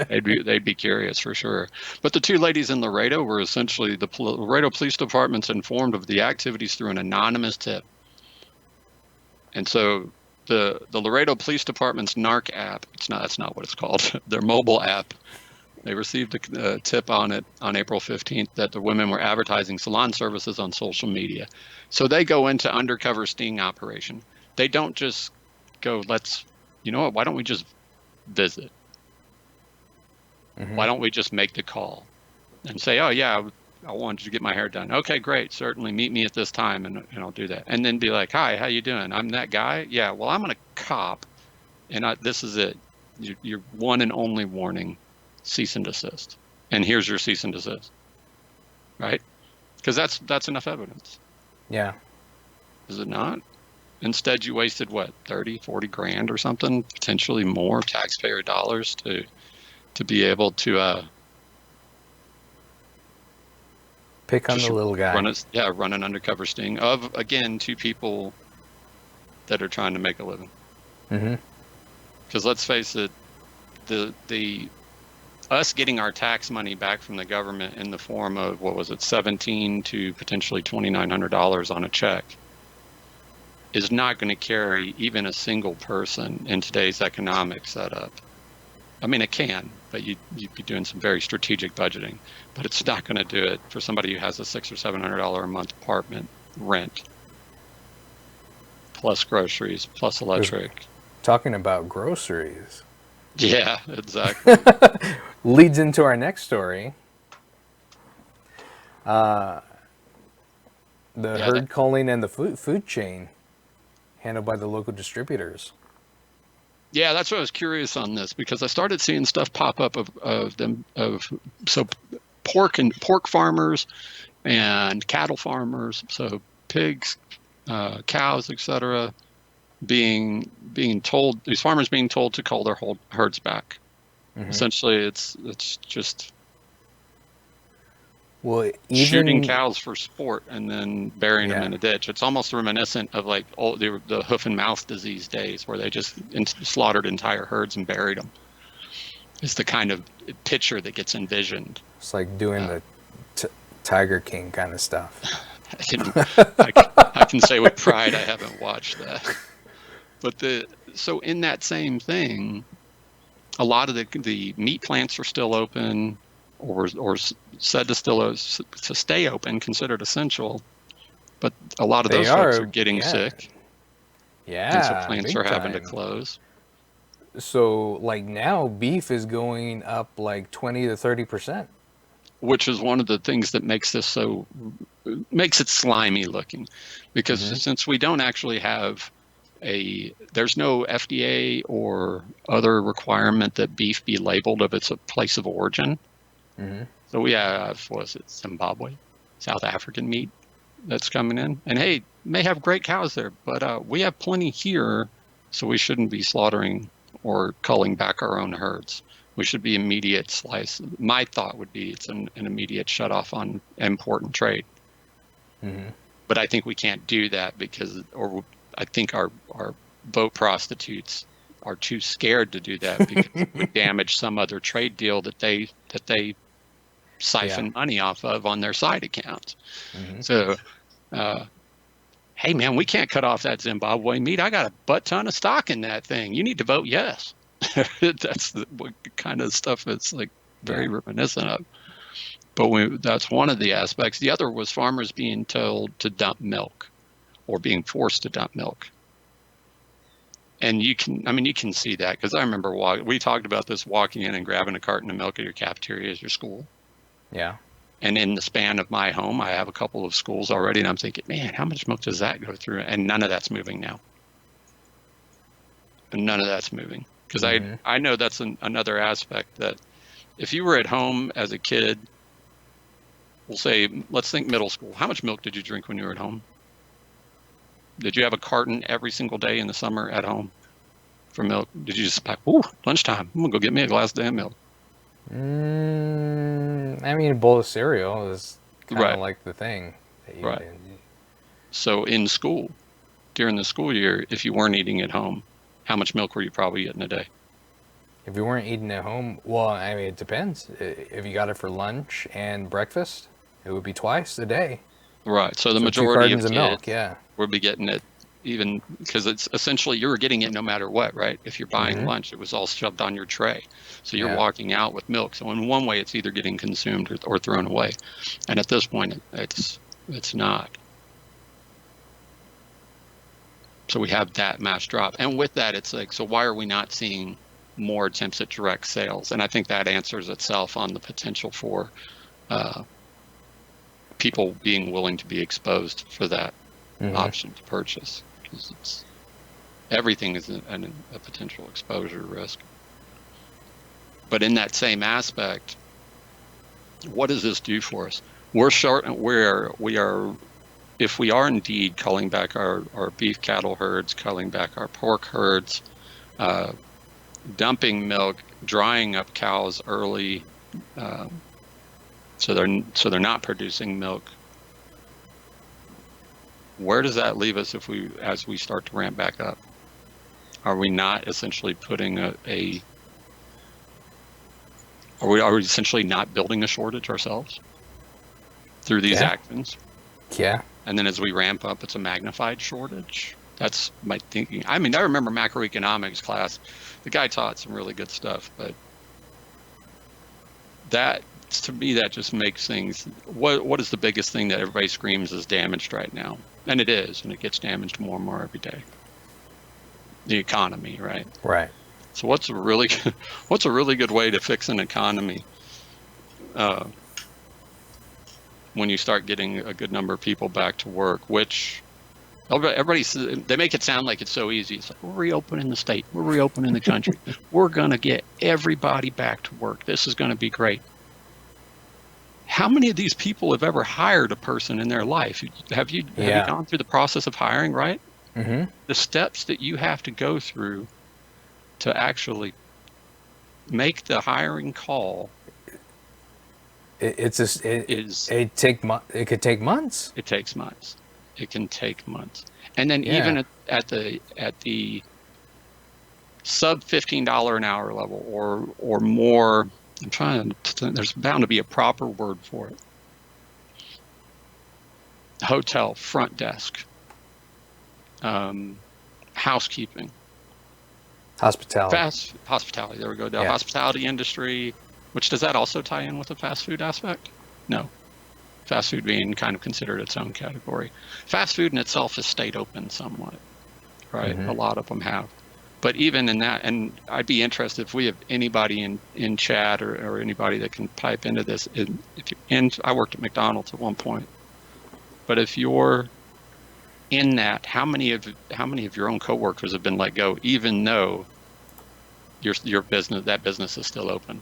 they'd be curious for sure. But the 2 ladies in Laredo were essentially the Laredo Police Department's informed of the activities through an anonymous tip. And so the Laredo Police Department's NARC app, that's not what it's called, their mobile app, they received a tip on it on April 15th that the women were advertising salon services on social media. So they go into undercover sting operation. They don't just go, you know what, why don't we just visit? Why don't we just make the call and say, oh, yeah, I wanted to get my hair done. Okay, great. Certainly meet me at this time and I'll do that. And then be like, hi, how you doing? I'm that guy. Yeah, well, I'm a cop and this is it. Your one and only warning. Cease and desist, and here's your cease and desist, right? Because that's enough evidence. Yeah. Is it not? Instead, you wasted what, 30, 40 grand or something, potentially more taxpayer dollars to be able to pick on the little guy. Run an undercover sting of, again, 2 people that are trying to make a living. Because let's face it, the us getting our tax money back from the government in the form of, what was it, $1,700 to potentially $2,900 on a check, is not going to carry even a single person in today's economic setup. I mean, it can, but you'd be doing some very strategic budgeting. But it's not going to do it for somebody who has a $600 or $700 a month apartment rent, plus groceries, plus electric. Talking about groceries. Yeah, exactly. Leads into our next story. The herd culling and the food chain handled by the local distributors. Yeah, that's what I was curious on this, because I started seeing stuff pop up of pork farmers and cattle farmers, so pigs, cows, etc., being told, these farmers being told to cull their whole herds back. Mm-hmm. Essentially, it's just shooting cows for sport and then burying them in a ditch. It's almost reminiscent of like the hoof and mouth disease days, where they just slaughtered entire herds and buried them. It's the kind of picture that gets envisioned. It's like doing the Tiger King kind of stuff. I can say with pride I haven't watched that. But so in that same thing, a lot of the meat plants are still open, or said to stay open, considered essential. But a lot of those folks are getting sick. Yeah. And so plants are having to close. So like now beef is going up like 20 to 30%. Which is one of the things that makes it slimy looking, because since we don't actually have there's no FDA or other requirement that beef be labeled of its place of origin. Mm-hmm. So we have, Zimbabwe, South African meat that's coming in, and hey, may have great cows there, but we have plenty here, so we shouldn't be slaughtering or culling back our own herds. We should be immediate slice. My thought would be it's an immediate shut off on import and trade. Mm-hmm. But I think we can't do that I think our boat prostitutes are too scared to do that, because it would damage some other trade deal that they siphon money off of on their side accounts. Mm-hmm. So, hey man, we can't cut off that Zimbabwe meat. I got a butt ton of stock in that thing. You need to vote yes. That's the kind of stuff that's like very reminiscent of. But that's one of the aspects. The other was farmers being told to dump milk, or being forced to dump milk. And you can see that, because I remember we talked about this, walking in and grabbing a carton of milk at your cafeteria as your school. Yeah. And in the span of my home, I have a couple of schools already, and I'm thinking, man, how much milk does that go through? And none of that's moving now. And none of that's moving. Because I know that's another aspect, that if you were at home as a kid, let's think middle school. How much milk did you drink when you were at home? Did you have a carton every single day in the summer at home for milk? Did you just lunchtime, I'm going to go get me a glass of damn milk? I mean, a bowl of cereal is kind of like the thing that you did. So in school, during the school year, if you weren't eating at home, how much milk were you probably getting a day? If you weren't eating at home, well, I mean, it depends. If you got it for lunch and breakfast, it would be twice a day. Right. So the majority of kids milk, would be getting it, even because it's essentially you were getting it no matter what, right? If you're buying lunch, it was all shoved on your tray. So you're walking out with milk. So in one way, it's either getting consumed or thrown away. And at this point, it's not. So we have that mass drop. And with that, it's like, so why are we not seeing more attempts at direct sales? And I think that answers itself on the potential for people being willing to be exposed for that option to purchase, because everything is a potential exposure risk. But in that same aspect, what does this do for us? If we are indeed culling back our beef cattle herds, culling back our pork herds, dumping milk, drying up cows early, so they're not producing milk, where does that leave us as we start to ramp back up? Are we not essentially putting are we essentially not building a shortage ourselves through these actions? Yeah. And then as we ramp up, it's a magnified shortage. That's my thinking. I mean, I remember macroeconomics class. The guy taught some really good stuff, but that, to me, that just makes things. What is the biggest thing that everybody screams is damaged right now? And it is, and it gets damaged more and more every day. The economy, right? Right. So what's a really good way to fix an economy? When you start getting a good number of people back to work, which they make it sound like it's so easy. It's like, we're reopening the state, we're reopening the country, we're gonna get everybody back to work. This is gonna be great. How many of these people have ever hired a person in their life? Have you gone through the process of hiring, right? Mm-hmm. The steps that you have to go through to actually make the hiring call. It could take months. It takes months. It can take months. And then even at the sub $15 an hour level or more, I'm trying to, there's bound to be a proper word for it. Hotel, front desk, housekeeping. Hospitality. Hospitality, there we go. The hospitality industry, which does that also tie in with the fast food aspect? No. Fast food being kind of considered its own category. Fast food in itself has stayed open somewhat, right? Mm-hmm. A lot of them have. But even in that, and I'd be interested if we have anybody in chat or anybody that can pipe into this. I worked at McDonald's at one point, but if you're in that, how many of your own coworkers have been let go, even though your business is still open?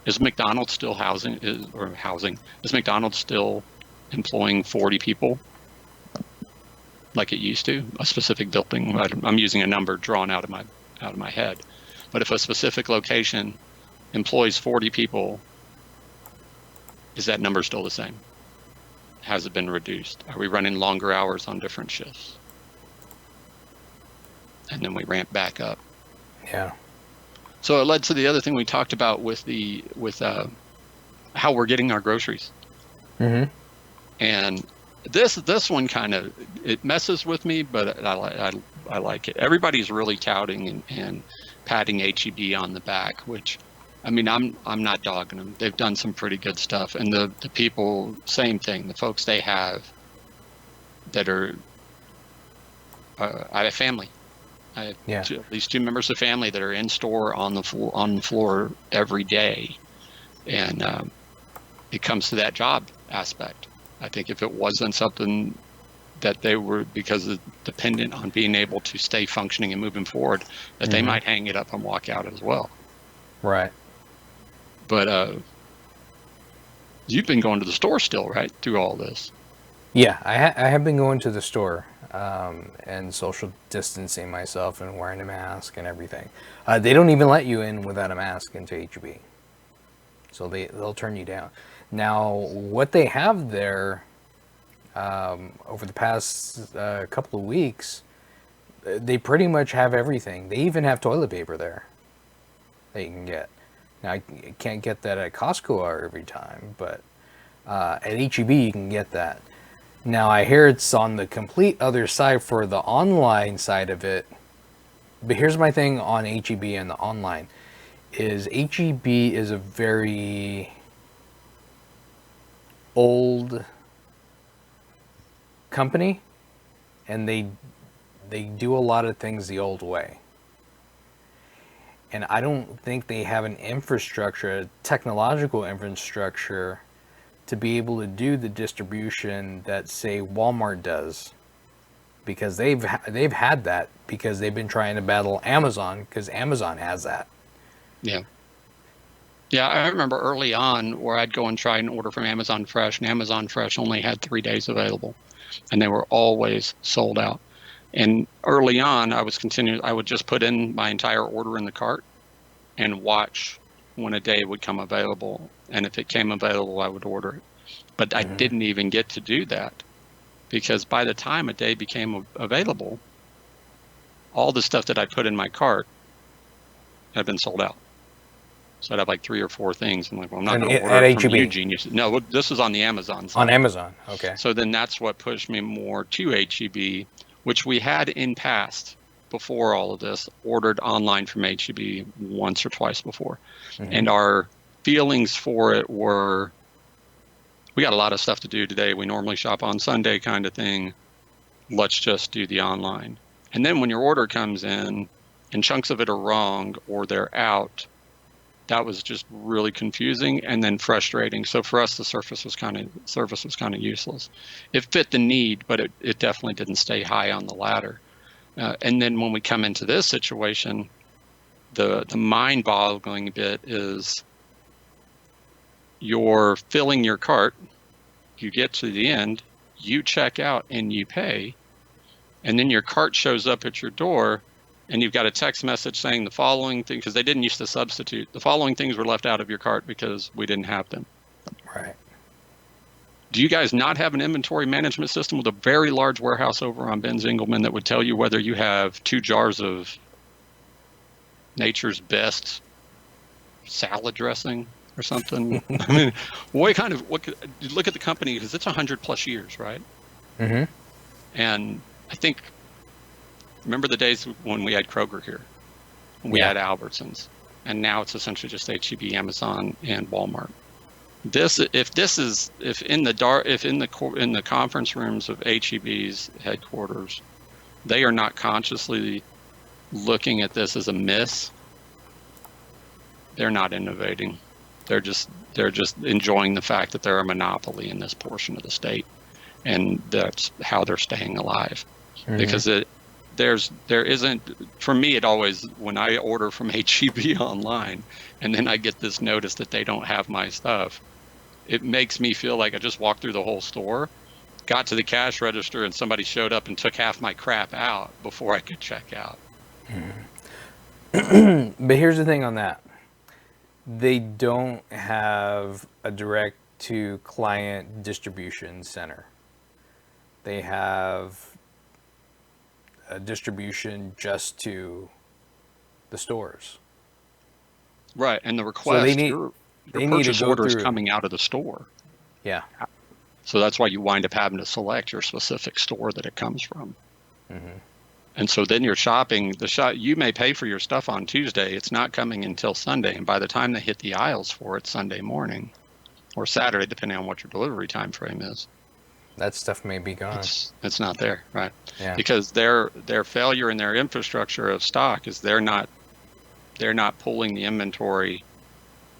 Is McDonald's still Is McDonald's still employing 40 people like it used to? A specific building. I'm using a number drawn out of my head. But if a specific location employs 40 people, is that number still the same? Has it been reduced? Are we running longer hours on different shifts? And then we ramp back up. Yeah. So it led to the other thing we talked about with how we're getting our groceries. Mm-hmm. And this one kind of, it messes with me, but I like it. Everybody's really touting and patting HEB on the back, which, I mean, I'm not dogging them. They've done some pretty good stuff, and the people, same thing. The folks they have that are, I have family. I have at least 2 members of family that are in store on the floor every day, and it comes to that job aspect. I think if it wasn't something that they were, because it's dependent on being able to stay functioning and moving forward, that they might hang it up and walk out as well. Right. But you've been going to the store still, right, through all this? Yeah, I have been going to the store and social distancing myself and wearing a mask and everything. They don't even let you in without a mask into HEB. So they'll turn you down. Now, what they have there over the past couple of weeks, they pretty much have everything. They even have toilet paper there that you can get. Now, I can't get that at Costco every time, but at HEB you can get that. Now, I hear it's on the complete other side for the online side of it. But here's my thing on HEB and the online. Is HEB is a very old company, and they do a lot of things the old way. And I don't think they have an infrastructure, a technological infrastructure, to be able to do the distribution that, say, Walmart does, because they've had that, because they've been trying to battle Amazon, because Amazon has that. Yeah. Yeah, I remember early on where I'd go and try and order from Amazon Fresh, and Amazon Fresh only had 3 days available, and they were always sold out. And early on, I would just put in my entire order in the cart and watch when a day would come available. And if it came available, I would order it. But I didn't even get to do that, because by the time a day became available, all the stuff that I put in my cart had been sold out. So I'd have like 3 or 4 things. I'm like, well, I'm not going to order it from you, genius. No, this was on the Amazon side. On Amazon, okay. So then that's what pushed me more to HEB, which we had in past before all of this, ordered online from H-E-B once or twice before. Mm-hmm. And our feelings for it were, we got a lot of stuff to do today. We normally shop on Sunday kind of thing. Let's just do the online. And then when your order comes in and chunks of it are wrong or they're out, that was just really confusing and then frustrating. So for us, the service was kind of useless. It fit the need, but it definitely didn't stay high on the ladder. And then when we come into this situation, the mind-boggling bit is you're filling your cart, you get to the end, you check out and you pay, and then your cart shows up at your door, and you've got a text message saying the following thing, because they didn't use to substitute. The following things were left out of your cart because we didn't have them. Right. Do you guys not have an inventory management system with a very large warehouse over on Ben Zingelman that would tell you whether you have 2 jars of Nature's Best salad dressing or something? I mean, look at the company, because it's 100+ years, right? Mm-hmm. And I think, remember the days when we had Kroger here, we had Albertsons, and now it's essentially just H-E-B, Amazon, and Walmart. If in the conference rooms of H-E-B's headquarters, they are not consciously looking at this as a miss, they're not innovating. They're just enjoying the fact that they're a monopoly in this portion of the state, and that's how they're staying alive. Mm-hmm. Because there isn't, for me, it always, when I order from H-E-B online and then I get this notice that they don't have my stuff, it makes me feel like I just walked through the whole store, got to the cash register, and somebody showed up and took half my crap out before I could check out. Mm-hmm. But here's the thing on that. They don't have a direct to client distribution center. They have a distribution just to the stores. Right, and the request, so your purchase order is coming out of the store. Yeah. So that's why you wind up having to select your specific store that it comes from. Mm-hmm. And so then you're shopping, you may pay for your stuff on Tuesday, it's not coming until Sunday, and by the time they hit the aisles for it Sunday morning, or Saturday, depending on what your delivery time frame is, that stuff may be gone. It's not there, right? Yeah. Because their failure in their infrastructure of stock is they're not pulling the inventory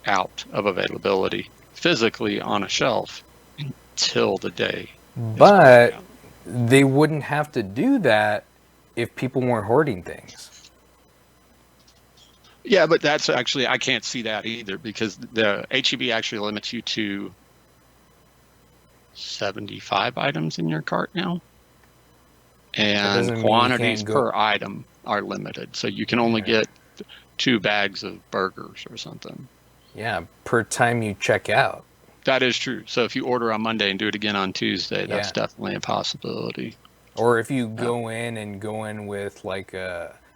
out of availability physically on a shelf until the day. But they wouldn't have to do that if people weren't hoarding things. Yeah, but that's actually, I can't see that either, because the H-E-B actually limits you to 75 items in your cart now, and quantities per item are limited, so you can only get 2 bags of burgers or something. Yeah, per time you check out. That is true. So if you order on Monday and do it again on Tuesday, that's definitely a possibility. Or if you go in with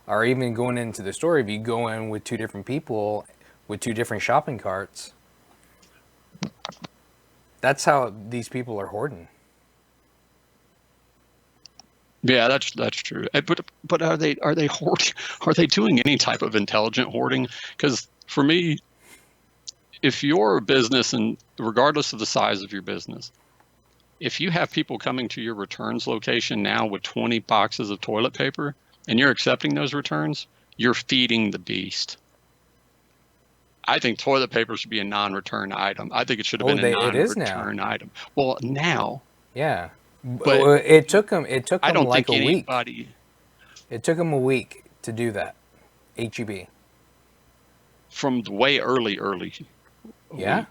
or even going into the store, if you go in with 2 different people with 2 different shopping carts, that's how these people are hoarding. Yeah, that's true. But are they hoarding? Are they doing any type of intelligent hoarding? Because for me, if you're a business, and regardless of the size of your business, if you have people coming to your returns location now with 20 boxes of toilet paper and you're accepting those returns, you're feeding the beast. I think toilet paper should be a non-return item. I think it should have been a non-return item. Well, now. Yeah. But it took them I don't like think a week. Anybody... It took them a week to do that. H-E-B. From the way early. Yeah.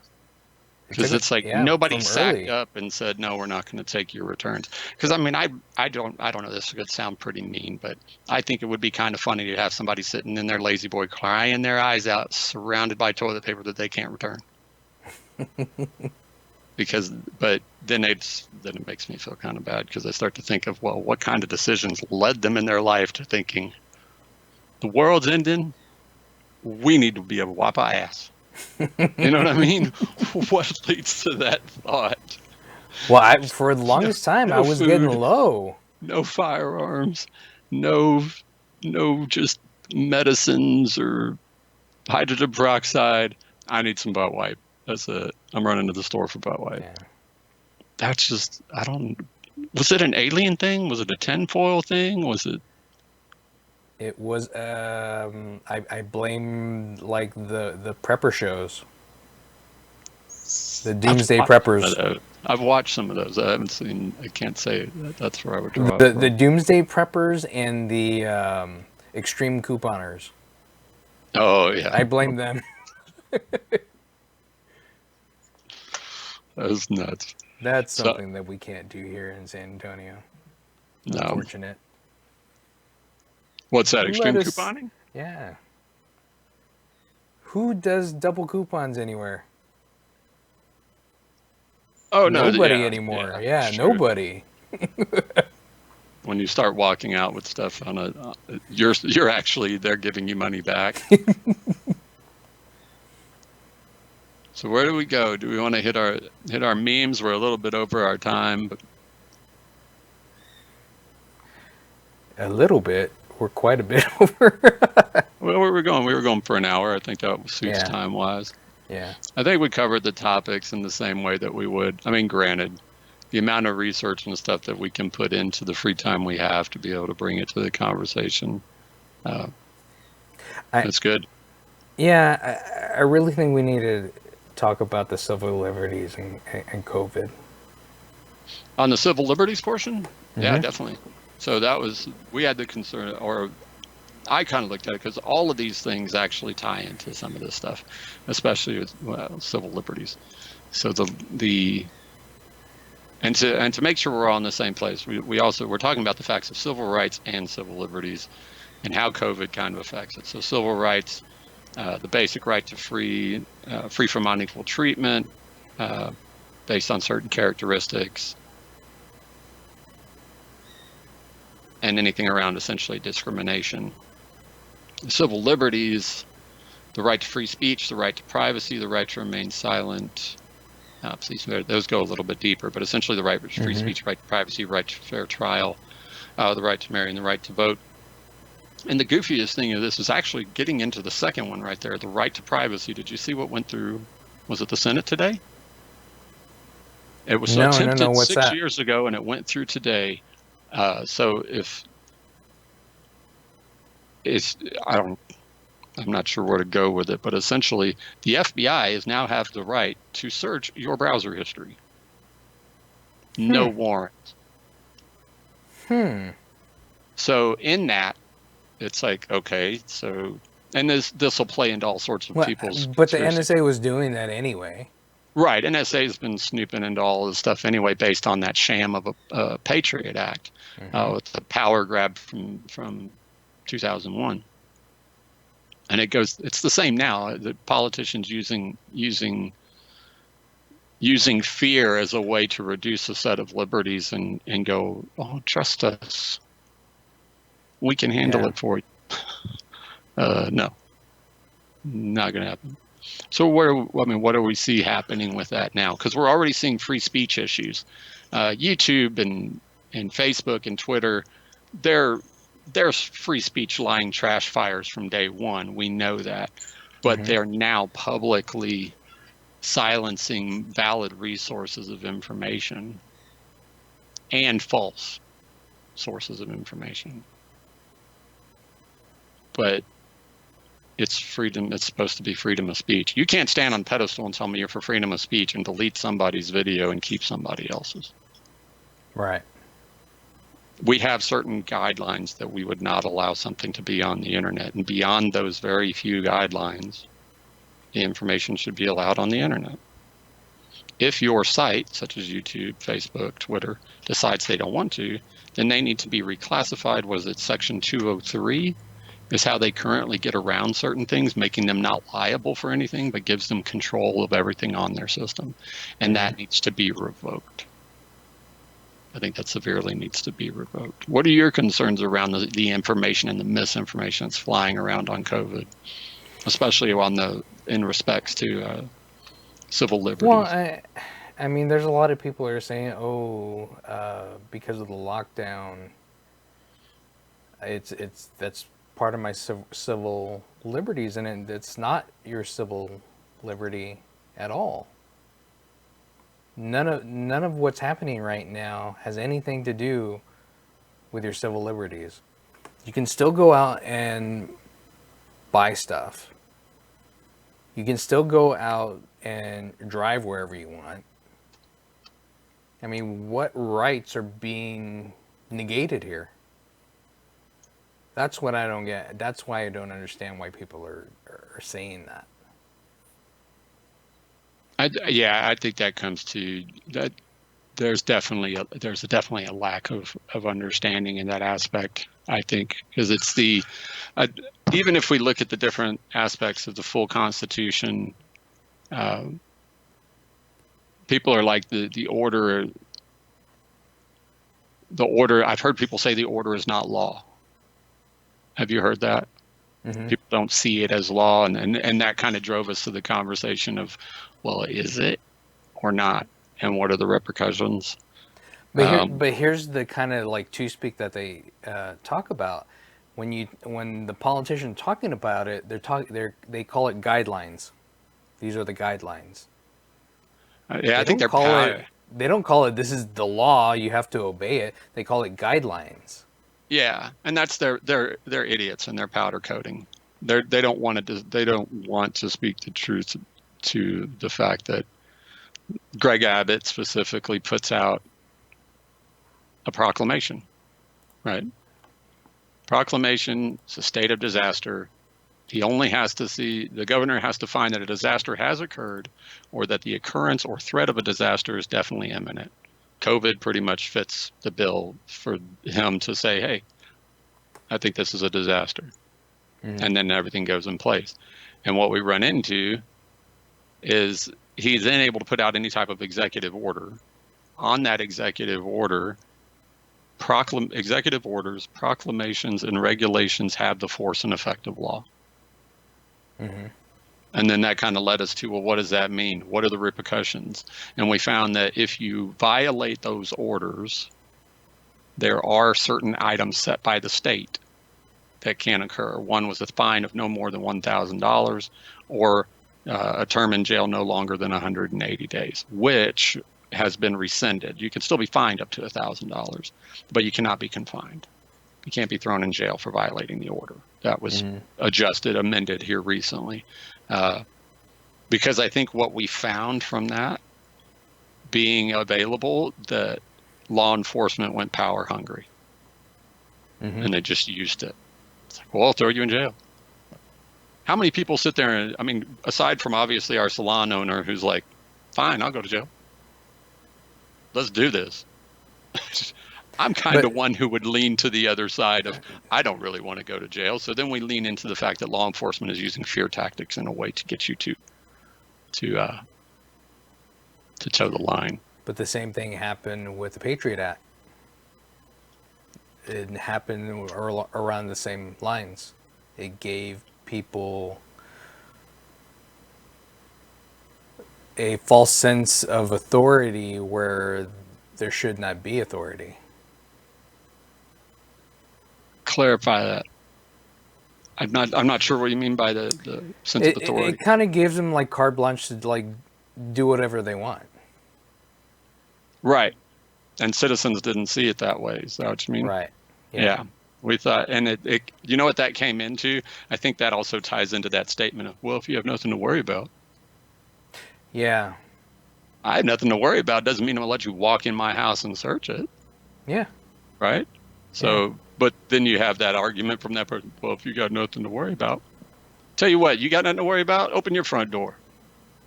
Because it's like nobody sacked up and said, no, we're not going to take your returns. Because I mean, I don't know, this could sound pretty mean, but I think it would be kind of funny to have somebody sitting in their lazy boy crying their eyes out, surrounded by toilet paper that they can't return. But then it makes me feel kind of bad, because I start to think of, well, what kind of decisions led them in their life to thinking, the world's ending, we need to be able to wipe our ass. You know what I mean? What leads to that thought? Well, for the longest time, I was getting low. no firearms, no just medicines or hydrogen peroxide. I need some butt wipe. That's it. I'm running to the store for butt wipe. Yeah. That's just, I don't, was it an alien thing? Was it a tinfoil thing? Was it? It was. I blame like the prepper shows, the Doomsday Preppers. I've watched some of those. I haven't seen, I can't say that's where I would draw it The from. Doomsday Preppers and the Extreme Couponers. Oh, yeah. I blame them. That was nuts. That's So, something that we can't do here in San Antonio. no. Unfortunate. What's that, extreme Let us- couponing? Yeah. Who does double coupons anywhere? Oh, no. Nobody anymore. Yeah, sure. nobody. When you start walking out with stuff on a, you're actually, they're giving you money back. So where do we go? Do we want to hit our memes? We're a little bit over our time, but A little bit. We're quite a bit over. where were we going? We were going for an hour. I think that suits Yeah. time-wise. Yeah. I think we covered the topics in the same way that we would. I mean, granted, the amount of research and stuff that we can put into the free time we have to be able to bring it to the conversation, that's good. Yeah, I really think we need to talk about the civil liberties and COVID. On the civil liberties portion, yeah, Mhm. definitely. So that was, we had the concern, or I kind of looked at it because all of these things actually tie into some of this stuff, especially with civil liberties. So and to make sure we're all in the same place, we're talking about the facts of civil rights and civil liberties and how COVID kind of affects it. So civil rights, the basic right to free from unequal treatment, based on certain characteristics, and anything around essentially discrimination. Civil liberties, the right to free speech, the right to privacy, the right to remain silent. Those go a little bit deeper, but essentially the right to free speech, right to privacy, right to fair trial, the right to marry, and the right to vote. And the goofiest thing of this is actually getting into the second one right there, the right to privacy. Did you see what went through? Was it the Senate today? It was attempted What's 6 that? years ago, and it went through today. So I'm not sure where to go with it, but essentially the FBI is now have the right to search your browser history. No warrant. So in that, it's like, okay, so, and this will play into all sorts of people's. But the NSA was doing that anyway. Right, NSA has been snooping into all this stuff anyway, based on that sham of a Patriot Act, with the power grab from 2001. And it's the same now. The politicians using fear as a way to reduce a set of liberties and go, oh, trust us, we can handle it for you. No, not going to happen. So what do we see happening with that now? Because we're already seeing free speech issues. YouTube and Facebook and Twitter, there's free speech lying trash fires from day one. We know that. But they're now publicly silencing valid resources of information and false sources of information. But it's freedom. It's supposed to be freedom of speech. You can't stand on a pedestal and tell me you're for freedom of speech and delete somebody's video and keep somebody else's. Right. We have certain guidelines that we would not allow something to be on the internet. And beyond those very few guidelines, the information should be allowed on the internet. If your site, such as YouTube, Facebook, Twitter, decides they don't want to, then they need to be reclassified. Was it Section 203? Is how they currently get around certain things, making them not liable for anything, but gives them control of everything on their system. And that needs to be revoked. I think that severely needs to be revoked. What are your concerns around the information and the misinformation that's flying around on COVID, especially in respects to civil liberties? Well, I mean, there's a lot of people who are saying, "Oh, because of the lockdown, it's that's part of my civil liberties," and it's not your civil liberty at all. None of what's happening right now has anything to do with your civil liberties. You can still go out and buy stuff. You can still go out and drive wherever you want. I mean, what rights are being negated here? That's what I don't get. That's why I don't understand why people are saying that. I think that comes to that. There's definitely a lack of understanding in that aspect. I think because it's uh, even if we look at the different aspects of the full Constitution, uh, people are like the order. The order. I've heard people say the order is not law. Have you heard that? Mm-hmm. People don't see it as law, and that kind of drove us to the conversation of, well, is it or not, and what are the repercussions? But here's the kind of like two speak that they talk about. When the politician talking about it, they call it guidelines. These are the guidelines. Yeah, I think they're They don't call it this is the law. You have to obey it. They call it guidelines. Yeah, and that's they're idiots and they're powder coating. They don't want to speak the truth to the fact that Greg Abbott specifically puts out a proclamation, right? Proclamation is a state of disaster. He only has to see, the governor has to find that a disaster has occurred or that the occurrence or threat of a disaster is definitely imminent. COVID pretty much fits the bill for him to say, hey, I think this is a disaster. Mm-hmm. And then everything goes in place. And what we run into is he's then able to put out any type of executive order. On that executive order, executive orders, proclamations, and regulations have the force and effect of law. Mm-hmm. And then that kind of led us to, well, what does that mean? What are the repercussions? And we found that if you violate those orders, there are certain items set by the state that can occur. One was a fine of no more than $1,000 or a term in jail no longer than 180 days, which has been rescinded. You can still be fined up to $1,000, but you cannot be confined. You can't be thrown in jail for violating the order. That was adjusted, amended here recently. Because I think what we found from that being available, that law enforcement went power hungry. Mm-hmm. And they just used it. It's like, well, I'll throw you in jail. How many people sit there and, I mean, aside from obviously our salon owner who's like, fine, I'll go to jail. Let's do this. I'm kind of one who would lean to the other side of, I don't really want to go to jail. So then we lean into the fact that law enforcement is using fear tactics in a way to get you to toe the line. But the same thing happened with the Patriot Act. It happened around the same lines. It gave people a false sense of authority where there should not be authority. Clarify that. I'm not sure what you mean by the sense of authority. It kind of gives them like carte blanche to like do whatever they want. Right. And citizens didn't see it that way. Is that what you mean? Right. Yeah. We thought, and it you know what that came into? I think that also ties into that statement of, well, if you have nothing to worry about. Yeah. I have nothing to worry about doesn't mean I'm going to let you walk in my house and search it. Yeah. Right? So, but then you have that argument from that person, well, if you got nothing to worry about. Tell you what, you got nothing to worry about? Open your front door.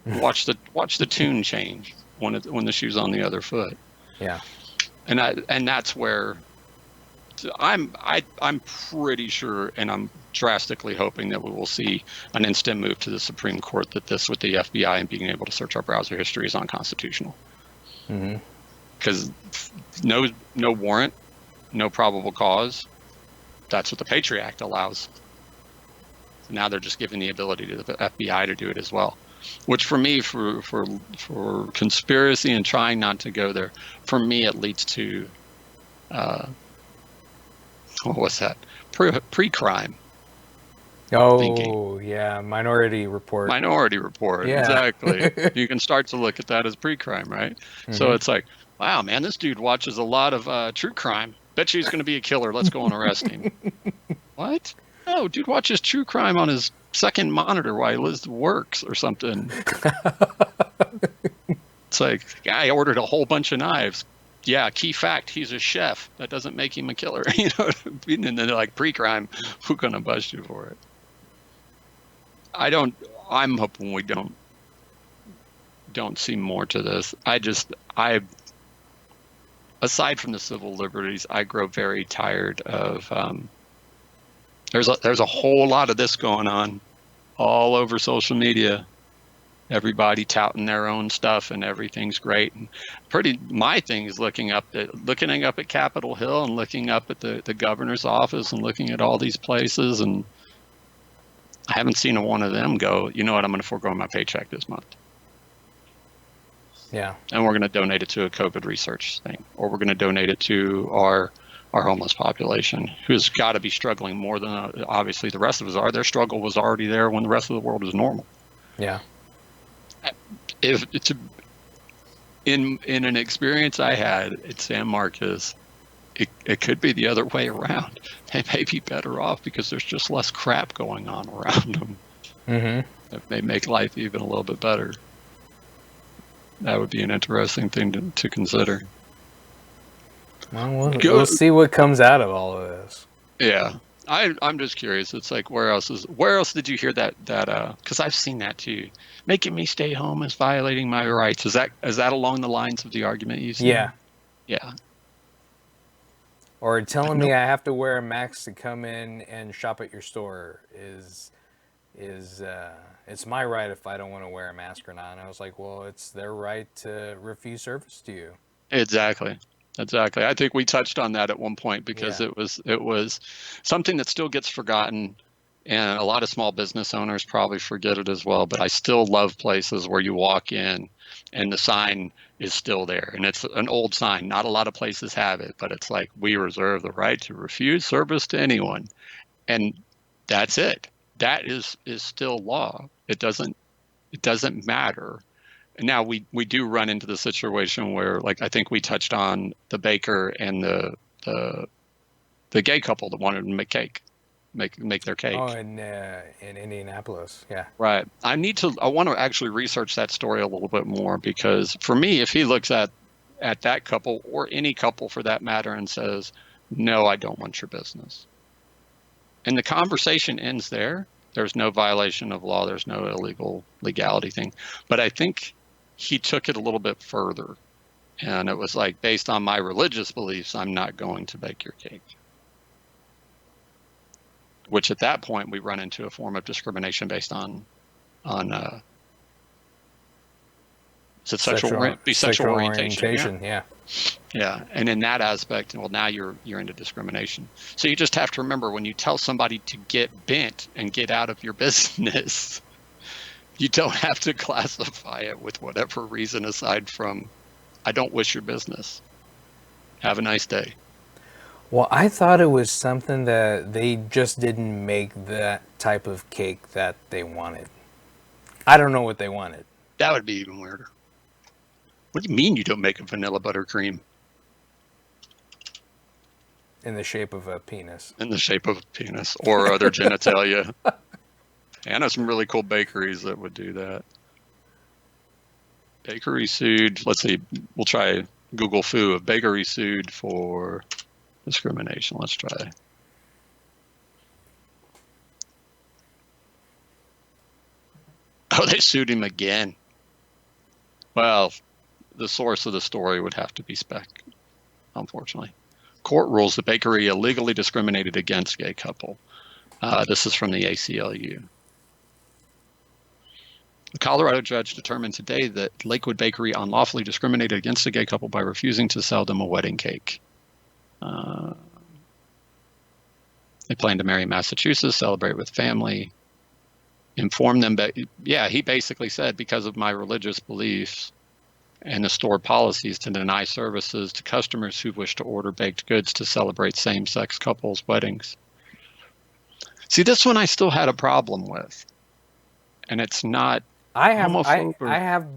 Watch the tune change when the shoe's on the other foot. Yeah. And that's where I'm pretty sure, and I'm drastically hoping that we will see an instant move to the Supreme Court that this with the FBI and being able to search our browser history is unconstitutional. Because no warrant, no probable cause. That's what the Patriot Act allows. So now they're just giving the ability to the FBI to do it as well. which for me, for conspiracy and trying not to go there, for me it leads to what was that? Pre-crime thinking. Oh, yeah, Minority Report. Minority Report, Yeah. exactly. You can start to look at that as pre-crime, right? So it's like, wow, man, this dude watches a lot of true crime. Bet you he's going to be a killer. Let's go and arrest him. What? No, dude watches true crime on his second monitor while he works or something. It's like, guy ordered a whole bunch of knives. Yeah, key fact, he's a chef. That doesn't make him a killer. You know what I mean? And then they're like, pre-crime, who's going to bust you for it? I'm hoping we don't see more to this. Aside from the civil liberties, I grow very tired of, there's a whole lot of this going on all over social media. Everybody touting their own stuff and everything's great. And my thing is looking up at Capitol Hill and looking up at the governor's office and looking at all these places, and I haven't seen one of them go, you know what, I'm going to forego my paycheck this month. Yeah. And we're going to donate it to a COVID research thing, or we're going to donate it to our homeless population, who's got to be struggling more than obviously the rest of us are. Their struggle was already there when the rest of the world was normal. Yeah. If it's in an experience I had at San Marcos, it could be the other way around. They may be better off because there's just less crap going on around them. Mm-hmm. That may make life even a little bit better. That would be an interesting thing to consider. Well, we'll see what comes out of all of this. Yeah. I'm just curious. It's like, where else did you hear that because I've seen that too. Making me stay home is violating my rights. Is that along the lines of the argument you see? Yeah. Yeah. Or telling me I have to wear a mask to come in and shop at your store is it's my right if I don't want to wear a mask or not. And I was like, well, it's their right to refuse service to you. Exactly. I think we touched on that at one point because it was something that still gets forgotten, and a lot of small business owners probably forget it as well. But I still love places where you walk in and the sign is still there, and it's an old sign. Not a lot of places have it, but it's like, we reserve the right to refuse service to anyone, and that's it. That is still law. It doesn't matter. Now we do run into the situation where, like, I think we touched on the baker and the gay couple that wanted to make their cake. Oh, in Indianapolis, yeah. Right. I want to actually research that story a little bit more, because for me, if he looks at that couple, or any couple for that matter, and says, no, I don't want your business, and the conversation ends there, there's no violation of law, there's no legality thing. But I think he took it a little bit further, and it was like, based on my religious beliefs, I'm not going to bake your cake. Which at that point we run into a form of discrimination based on sexual orientation. Yeah. And in that aspect, well, now you're into discrimination. So you just have to remember, when you tell somebody to get bent and get out of your business, you don't have to classify it with whatever reason aside from, I don't wish your business. Have a nice day. Well, I thought it was something that they just didn't make that type of cake that they wanted. I don't know what they wanted. That would be even weirder. What do you mean you don't make a vanilla buttercream? In the shape of a penis. In the shape of a penis or other genitalia. I know some really cool bakeries that would do that. Bakery sued. Let's see. We'll try Google foo of bakery sued for discrimination. Let's try. Oh, they sued him again. Well, the source of the story would have to be spec, unfortunately. Court rules the bakery illegally discriminated against gay couple. This is from the ACLU. A Colorado judge determined today that Lakewood Bakery unlawfully discriminated against a gay couple by refusing to sell them a wedding cake. They plan to marry in Massachusetts, celebrate with family. inform them that, yeah, he basically said, because of my religious beliefs and the store policies to deny services to customers who wish to order baked goods to celebrate same-sex couples' weddings. See, this one I still had a problem with, and it's not homophobe.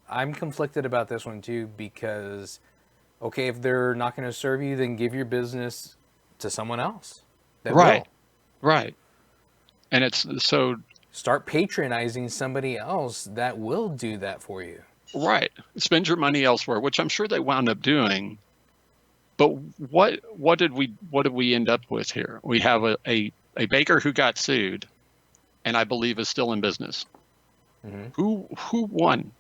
I'm conflicted about this one too, because okay, if they're not going to serve you, then give your business to someone else that Right, will. right. And it's so, Start patronizing somebody else that will do that for you. right. Spend your money elsewhere, which I'm sure they wound up doing. But what did we end up with here? We have a baker who got sued, and I believe is still in business. Mm-hmm. Who won?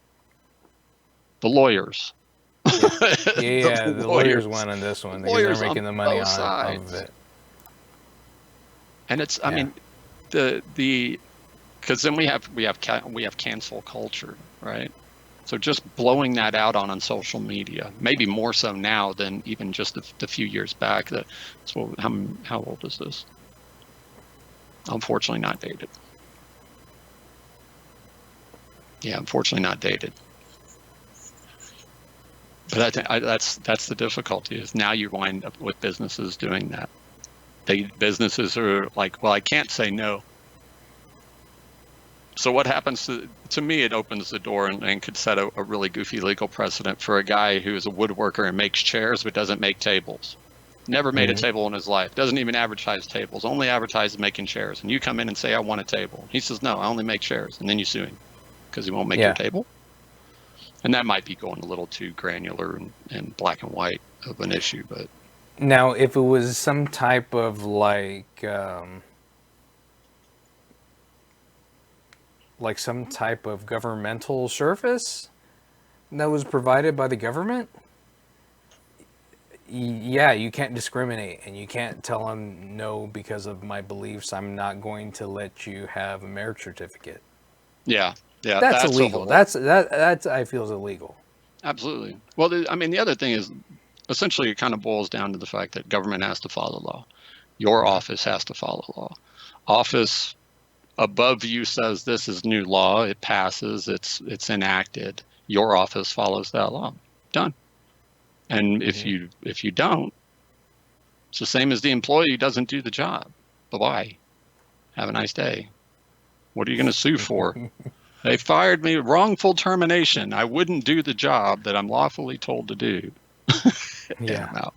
The lawyers. Yeah, the lawyers won on this one because they're Lawyers making on the money both off of sides. it. And it's, I mean, the because then we have cancel culture, right? So just blowing that out on social media, maybe more so now than even just the few years back. So how old is this? Unfortunately, not dated. Yeah, unfortunately, not dated. But that's the difficulty, is now you wind up with businesses doing that. Businesses are like, well, I can't say no. So what happens to me, it opens the door and could set a really goofy legal precedent for a guy who is a woodworker and makes chairs but doesn't make tables. Never made a table in his life. Doesn't even advertise tables. Only advertises making chairs. And you come in and say, I want a table. He says, no, I only make chairs. And then you sue him because he won't make your table. And that might be going a little too granular and black and white of an issue. But now, if it was some type of like some type of governmental service that was provided by the government, yeah, you can't discriminate and you can't tell them, no, because of my beliefs, I'm not going to let you have a marriage certificate. Yeah, that's illegal. That's I feel is illegal. Absolutely. Well, the other thing is, essentially, it kind of boils down to the fact that government has to follow law. Your office has to follow law. Office above you says this is new law. It passes. It's enacted. Your office follows that law. Done. And if you don't, it's the same as the employee who doesn't do the job. Bye-bye. Have a nice day. What are you going to sue for? They fired me, wrongful termination. I wouldn't do the job that I'm lawfully told to do. Yeah. I'm out.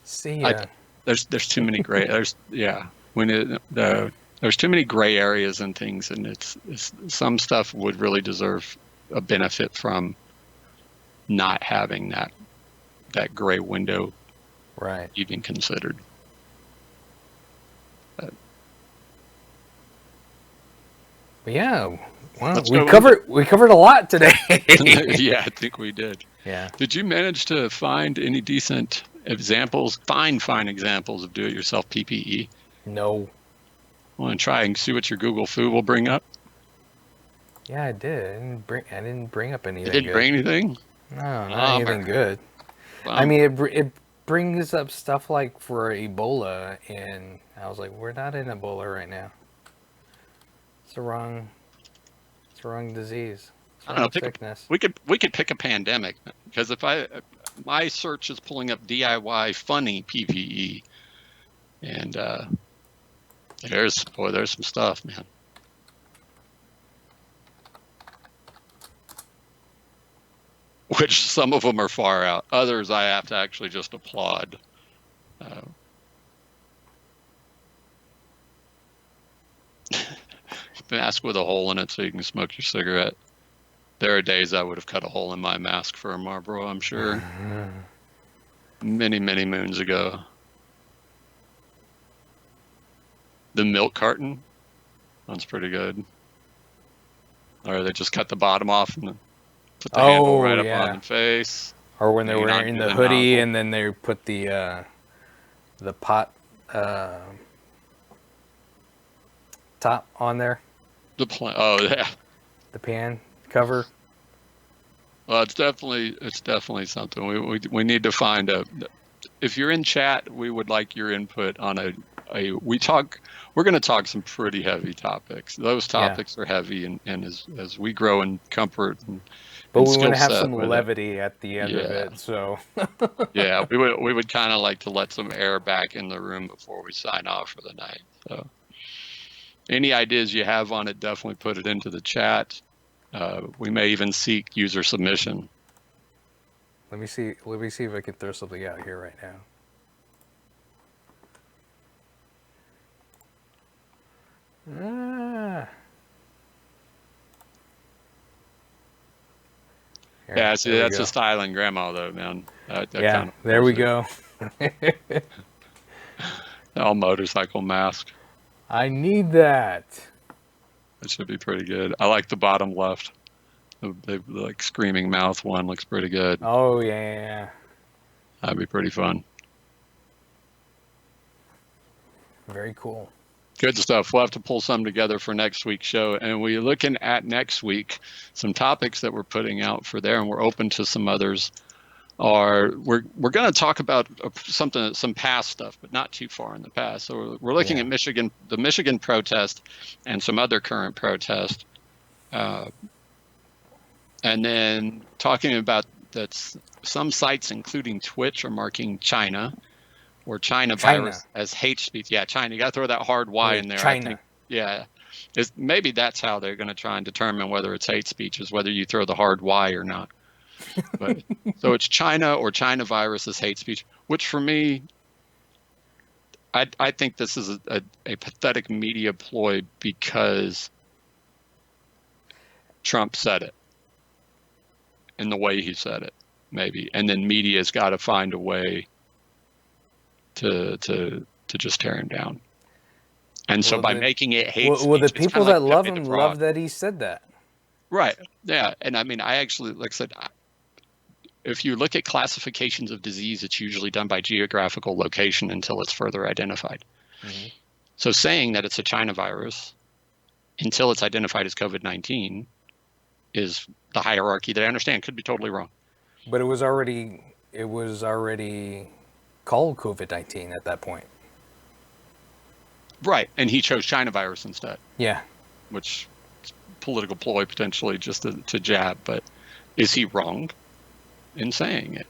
See, there's too many gray. There's too many gray areas and things, and it's some stuff would really deserve a benefit from not having that gray window, right, even considered. But yeah, well, we covered a lot today. Yeah, I think we did. Yeah. Did you manage to find any decent examples, fine examples of do-it-yourself PPE? No. I want to try and see what your Google Foo will bring up. Yeah, I did. I didn't bring up anything. It didn't bring anything? No, not anything good. I mean, it brings up stuff like for Ebola, and I was like, we're not in Ebola right now. It's the wrong disease. It's the wrong sickness. We could pick a pandemic, because my search is pulling up DIY funny PPE, and there's some stuff, man. Which some of them are far out. Others I have to actually just applaud. Mask with a hole in it so you can smoke your cigarette. There are days I would have cut a hole in my mask for a Marlboro, I'm sure. Many, many moons ago. The milk carton, that's pretty good. Or they just cut the bottom off and put the handle right up on the face. Or when they were wearing the hoodie nozzle. And then they put the pot top on there. Yeah. The pan cover. Well, it's definitely something we need to find a. If you're in chat, we would like your input on we're going to talk some pretty heavy topics. Those topics are heavy, and as we grow in comfort but and we want skill to have set some with levity at the end of Yeah. it. So yeah, we would kind of like to let some air back in the room before we sign off for the night. So any ideas you have on it, definitely put it into the chat. We may even seek user submission. let me see if I can throw something out here right now. Here, Yeah, see, that's go. a styling grandma though, man. That Yeah, kind of there we go. All motorcycle mask. I need that. That should be pretty good. I like the bottom left. The like screaming mouth one looks pretty good. Oh yeah. That'd be pretty fun. Very cool. Good stuff. We'll have to pull some together for next week's show. And we're looking at next week, some topics that we're putting out for there, and we're open to some others. We're going to talk about some past stuff, but not too far in the past. So we're looking at the Michigan protest, and some other current protests, and then talking about that some sites, including Twitch, are marking China or China virus as hate speech. Yeah, China. You got to throw that hard Y in there. China. I think, yeah. Maybe that's how they're going to try and determine whether it's hate speech, is whether you throw the hard Y or not. But, so it's China or China virus as hate speech, which for me, I think this is a pathetic media ploy because Trump said it in the way he said it, maybe. And then media's got to find a way to just tear him down. And so by making it hate speech, well, the people that like love him love that he said that. Right. Yeah. And I mean, I actually, like I said, if you look at classifications of disease, it's usually done by geographical location until it's further identified. Mm-hmm. So saying that it's a China virus until it's identified as COVID-19 is the hierarchy that I understand. Could be totally wrong. But it was already called COVID-19 at that point. Right. And he chose China virus instead. Yeah. Which is political ploy potentially just to jab. But is he wrong in saying it?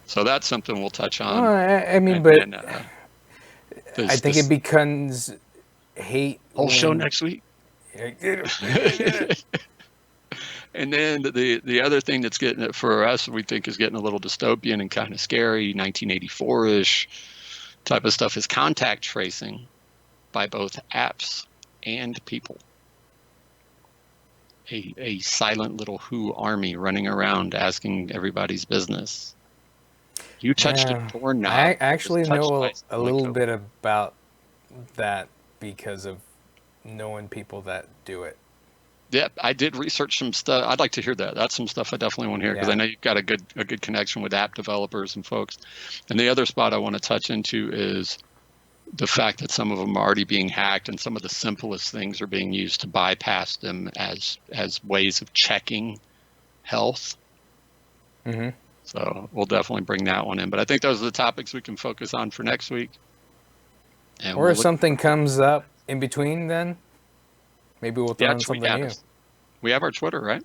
So that's something we'll touch on. Well, I mean, I think it becomes hate. Whole show next week. And then the other thing that's getting it for us, we think is getting a little dystopian and kind of scary, 1984-ish type of stuff, is contact tracing by both apps and people. A silent little WHO army running around asking everybody's business. You touched a doorknob. I actually know a little bit about that because of knowing people that do it. Yeah, I did research some stuff. I'd like to hear that. That's some stuff I definitely want to hear because I know you've got a good connection with app developers and folks. And the other spot I want to touch into is the fact that some of them are already being hacked, and some of the simplest things are being used to bypass them as ways of checking health. Mm-hmm. So we'll definitely bring that one in. But I think those are the topics we can focus on for next week. And or if something comes up in between, then maybe we'll throw in something new. We have our Twitter, right?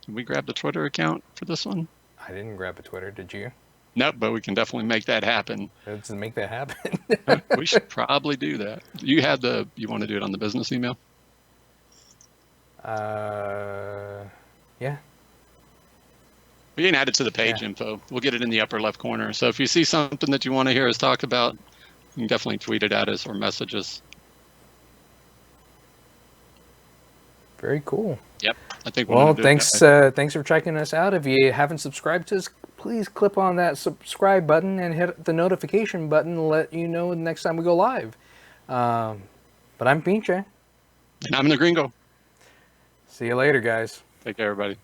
Did we grab the Twitter account for this one? I didn't grab a Twitter. Did you? Nope, but we can definitely make that happen. Let's make that happen. We should probably do that. You want to do it on the business email? Yeah. We can add it to the page info. We'll get it in the upper left corner. So if you see something that you want to hear us talk about, you can definitely tweet it at us or message us. Very cool. Yep. I think thanks for checking us out. If you haven't subscribed to us, please click on that subscribe button and hit the notification button to let you know the next time we go live. But I'm Pinche. And I'm the Gringo. See you later, guys. Take care, everybody.